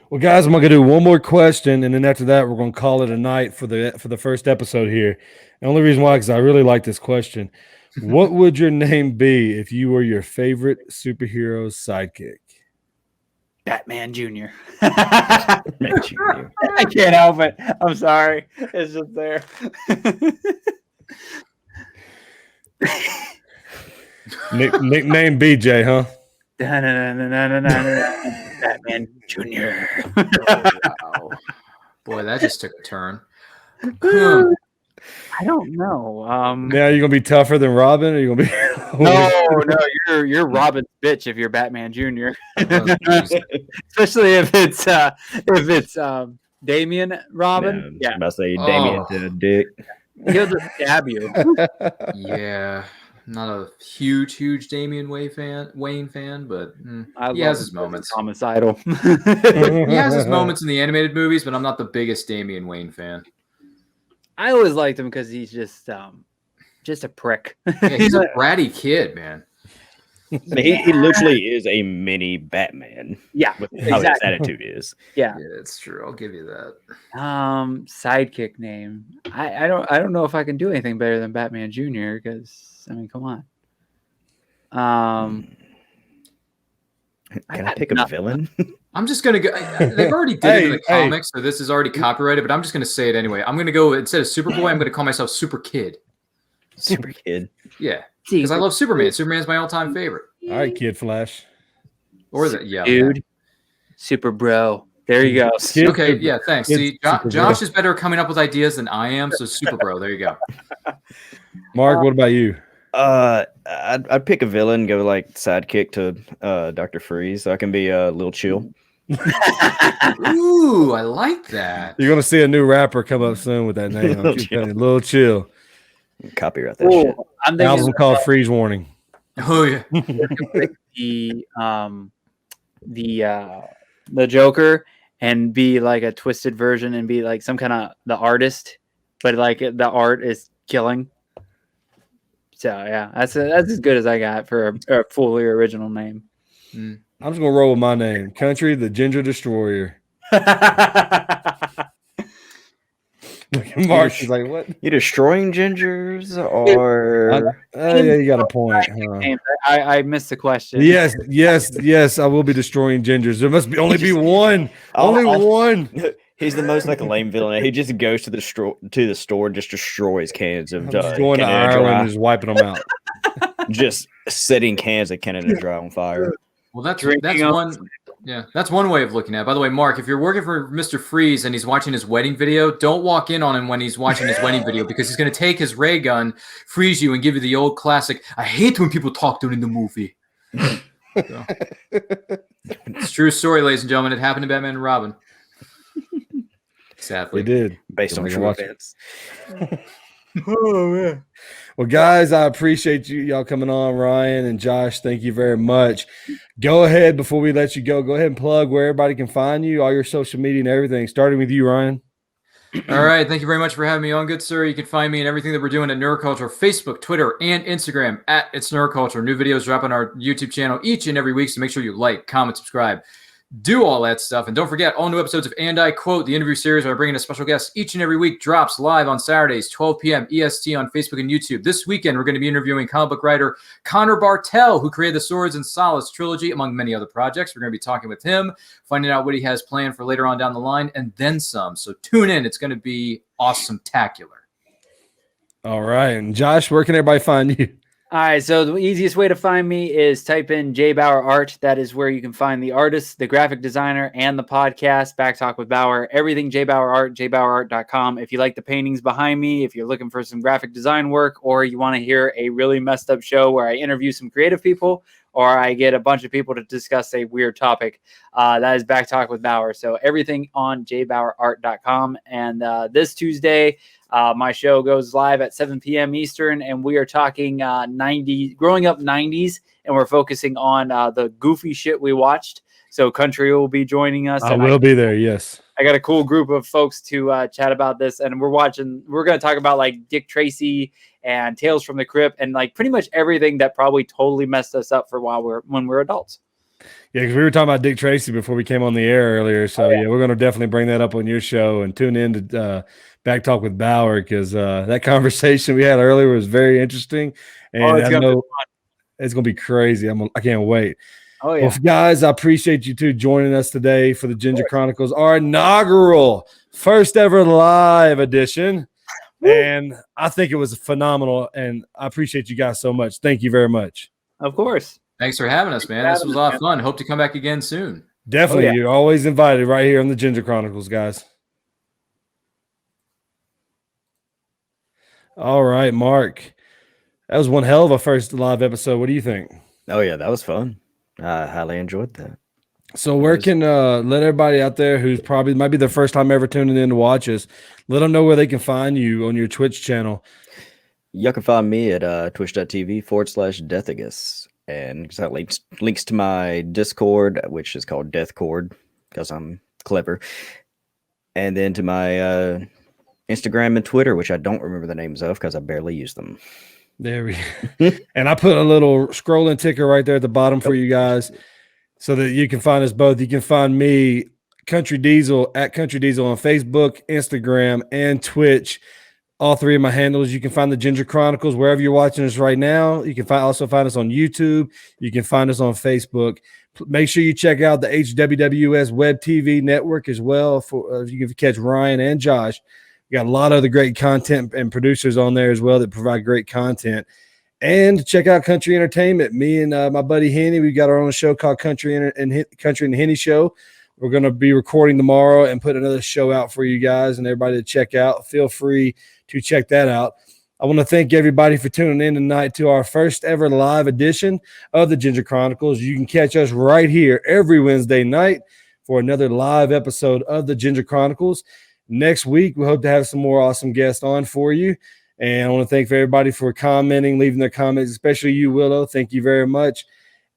Well, guys, I'm going to do one more question, and then after that, we're going to call it a night for the first episode here. The only reason why, because I really like this question. What would your name be if you were your favorite superhero's sidekick? Batman Jr. Batman Jr. I can't help it. I'm sorry. It's just there. Nickname BJ, huh? Batman Jr. Wow. Boy, that just took a turn. I don't know. Now you're gonna be tougher than Robin, or you're gonna be No, you're Robin's bitch if you're Batman Jr. Especially if it's Damian Robin. Yeah, I'm about to say Damian to Dick. He'll just stab you. Yeah. Not a huge Damian Wayne fan, but he has his moments. Homicidal. He has his moments in the animated movies, but I'm not the biggest Damian Wayne fan. I always liked him because he's just a prick. Yeah, he's a bratty kid, man. He literally is a mini Batman. Yeah, with how his attitude is. Yeah, it's true. I'll give you that. Sidekick name. I don't know if I can do anything better than Batman Jr. because I mean, come Can I pick a villain? I'm just gonna go. They've already did it in the comics, so this is already copyrighted. But I'm just gonna say it anyway. I'm gonna go instead of Superboy. I'm gonna call myself Super Kid. Super Kid. Yeah, because I love Superman. Superman's my all-time favorite. All right, Kid Flash. Or that, yeah, dude. Super Bro. There you go. Kid, okay, yeah, thanks. Kid, See, Josh is better at coming up with ideas than I am, so Super Bro. There you go. Mark, what about you? I'd pick a villain, go like sidekick to Dr. Freeze, so I can be a little chill. Ooh, I like that. You're gonna see a new rapper come up soon with that name. I'm just telling you, Little Chill. Copyright that shit. I'm The album called Freeze Warning. Oh yeah. The Joker and be like a twisted version and be like some kind of the artist, but like the art is killing. So yeah, that's as good as I got for a fully original name. I'm just gonna roll with my name, Country the Ginger Destroyer. Mark is like, what? You destroying gingers or? Yeah, you got a point. Huh? I missed the question. Yes. I will be destroying gingers. There must only be one. Only one. He's the most like lame villain. He just goes to the store and just destroys cans of. Just going to Ireland and just wiping them out. Just setting cans of Canada Dry on fire. Well, that's one. Yeah, that's one way of looking at it. By the way, Mark, if you're working for Mr. Freeze and he's watching his wedding video, don't walk in on him when he's watching his wedding video because he's going to take his ray gun, freeze you, and give you the old classic, I hate when people talk during the movie. So, it's a true story, ladies and gentlemen. It happened to Batman and Robin. Sadly. It did. Based on true events. Oh, man. Well, guys, I appreciate y'all coming on. Ryan and Josh, thank you very much. Go ahead, before we let you go ahead and plug where everybody can find you, all your social media and everything, starting with you, Ryan. All right. Thank you very much for having me on, good sir. You can find me and everything that we're doing at Neuroculture, Facebook, Twitter, and Instagram at It's Neuroculture. New videos drop on our YouTube channel each and every week, so make sure you like, comment, subscribe. Do all that stuff. And don't forget, all new episodes of And I Quote, the interview series where I bring in a special guest each and every week, drops live on Saturdays, 12 p.m. EST on Facebook and YouTube. This weekend, we're going to be interviewing comic book writer Connor Bartel, who created the Swords and Solace trilogy, among many other projects. We're going to be talking with him, finding out what he has planned for later on down the line, and then some. So tune in. It's going to be awesome-tacular. All right. And Josh, where can everybody find you? All right, so the easiest way to find me is type in J Bauer Art. That is where you can find the artist, the graphic designer, and the podcast, Back Talk with Bauer. Everything J Bauer Art, jbauerart.com. If you like the paintings behind me, if you're looking for some graphic design work, or you want to hear a really messed up show where I interview some creative people, or I get a bunch of people to discuss a weird topic, that is Back Talk with Bauer. So everything on jbauerart.com. And this Tuesday, my show goes live at 7 p.m. Eastern, and we are talking growing up 90s, and we're focusing on the goofy shit we watched. So Country will be joining us. I will be there, yes. I got a cool group of folks to chat about this, and we're going to talk about like Dick Tracy and Tales from the Crypt and like pretty much everything that probably totally messed us up for when we're adults. Yeah, because we were talking about Dick Tracy before we came on the air earlier. So, yeah, we're going to definitely bring that up on your show and tune in to Back Talk with Bauer because that conversation we had earlier was very interesting. And I know it's going to be crazy. I can't wait. Oh, yeah. Well, guys, I appreciate you two joining us today for the Ginger Chronicles, our inaugural first ever live edition. And I think it was phenomenal. And I appreciate you guys so much. Thank you very much. Of course. Thanks for having us, man. This was a lot of fun. Hope to come back again soon. Definitely. You're always invited right here on the Ginger Chronicles, guys. All right, Mark. That was one hell of a first live episode. What do you think? Oh, yeah, that was fun. I highly enjoyed that. So where can let everybody out there who's probably might be their first time ever tuning in to watch us, let them know where they can find you on your Twitch channel. You can find me at twitch.tv/Deathagus. And that links to my Discord, which is called Deathcord, because I'm clever. And then to my Instagram and Twitter, which I don't remember the names of because I barely use them. There we go. And I put a little scrolling ticker right there at the bottom for you guys so that you can find us both. You can find me, Country Diesel, at Country Diesel on Facebook, Instagram, and Twitch. all three of my handles. You can find the Ginger Chronicles wherever you're watching us right now. You can also find us on YouTube. You can find us on Facebook. Make sure you check out the HWWS Web TV network as well. For you can catch Ryan and Josh. We got a lot of other great content and producers on there as well that provide great content. And check out Country Entertainment. Me and my buddy Henny, we got our own show called Country and the Henny Show. We're going to be recording tomorrow and put another show out for you guys and everybody to check out. Feel free to check that out. I want to thank everybody for tuning in tonight to our first ever live edition of the Ginger Chronicles. You can catch us right here every Wednesday night for another live episode of the Ginger Chronicles. Next week, we hope to have some more awesome guests on for you. And I want to thank everybody for commenting, leaving their comments, especially you, Willow. Thank you very much.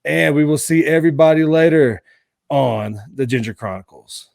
And we will see everybody later on the Ginger Chronicles.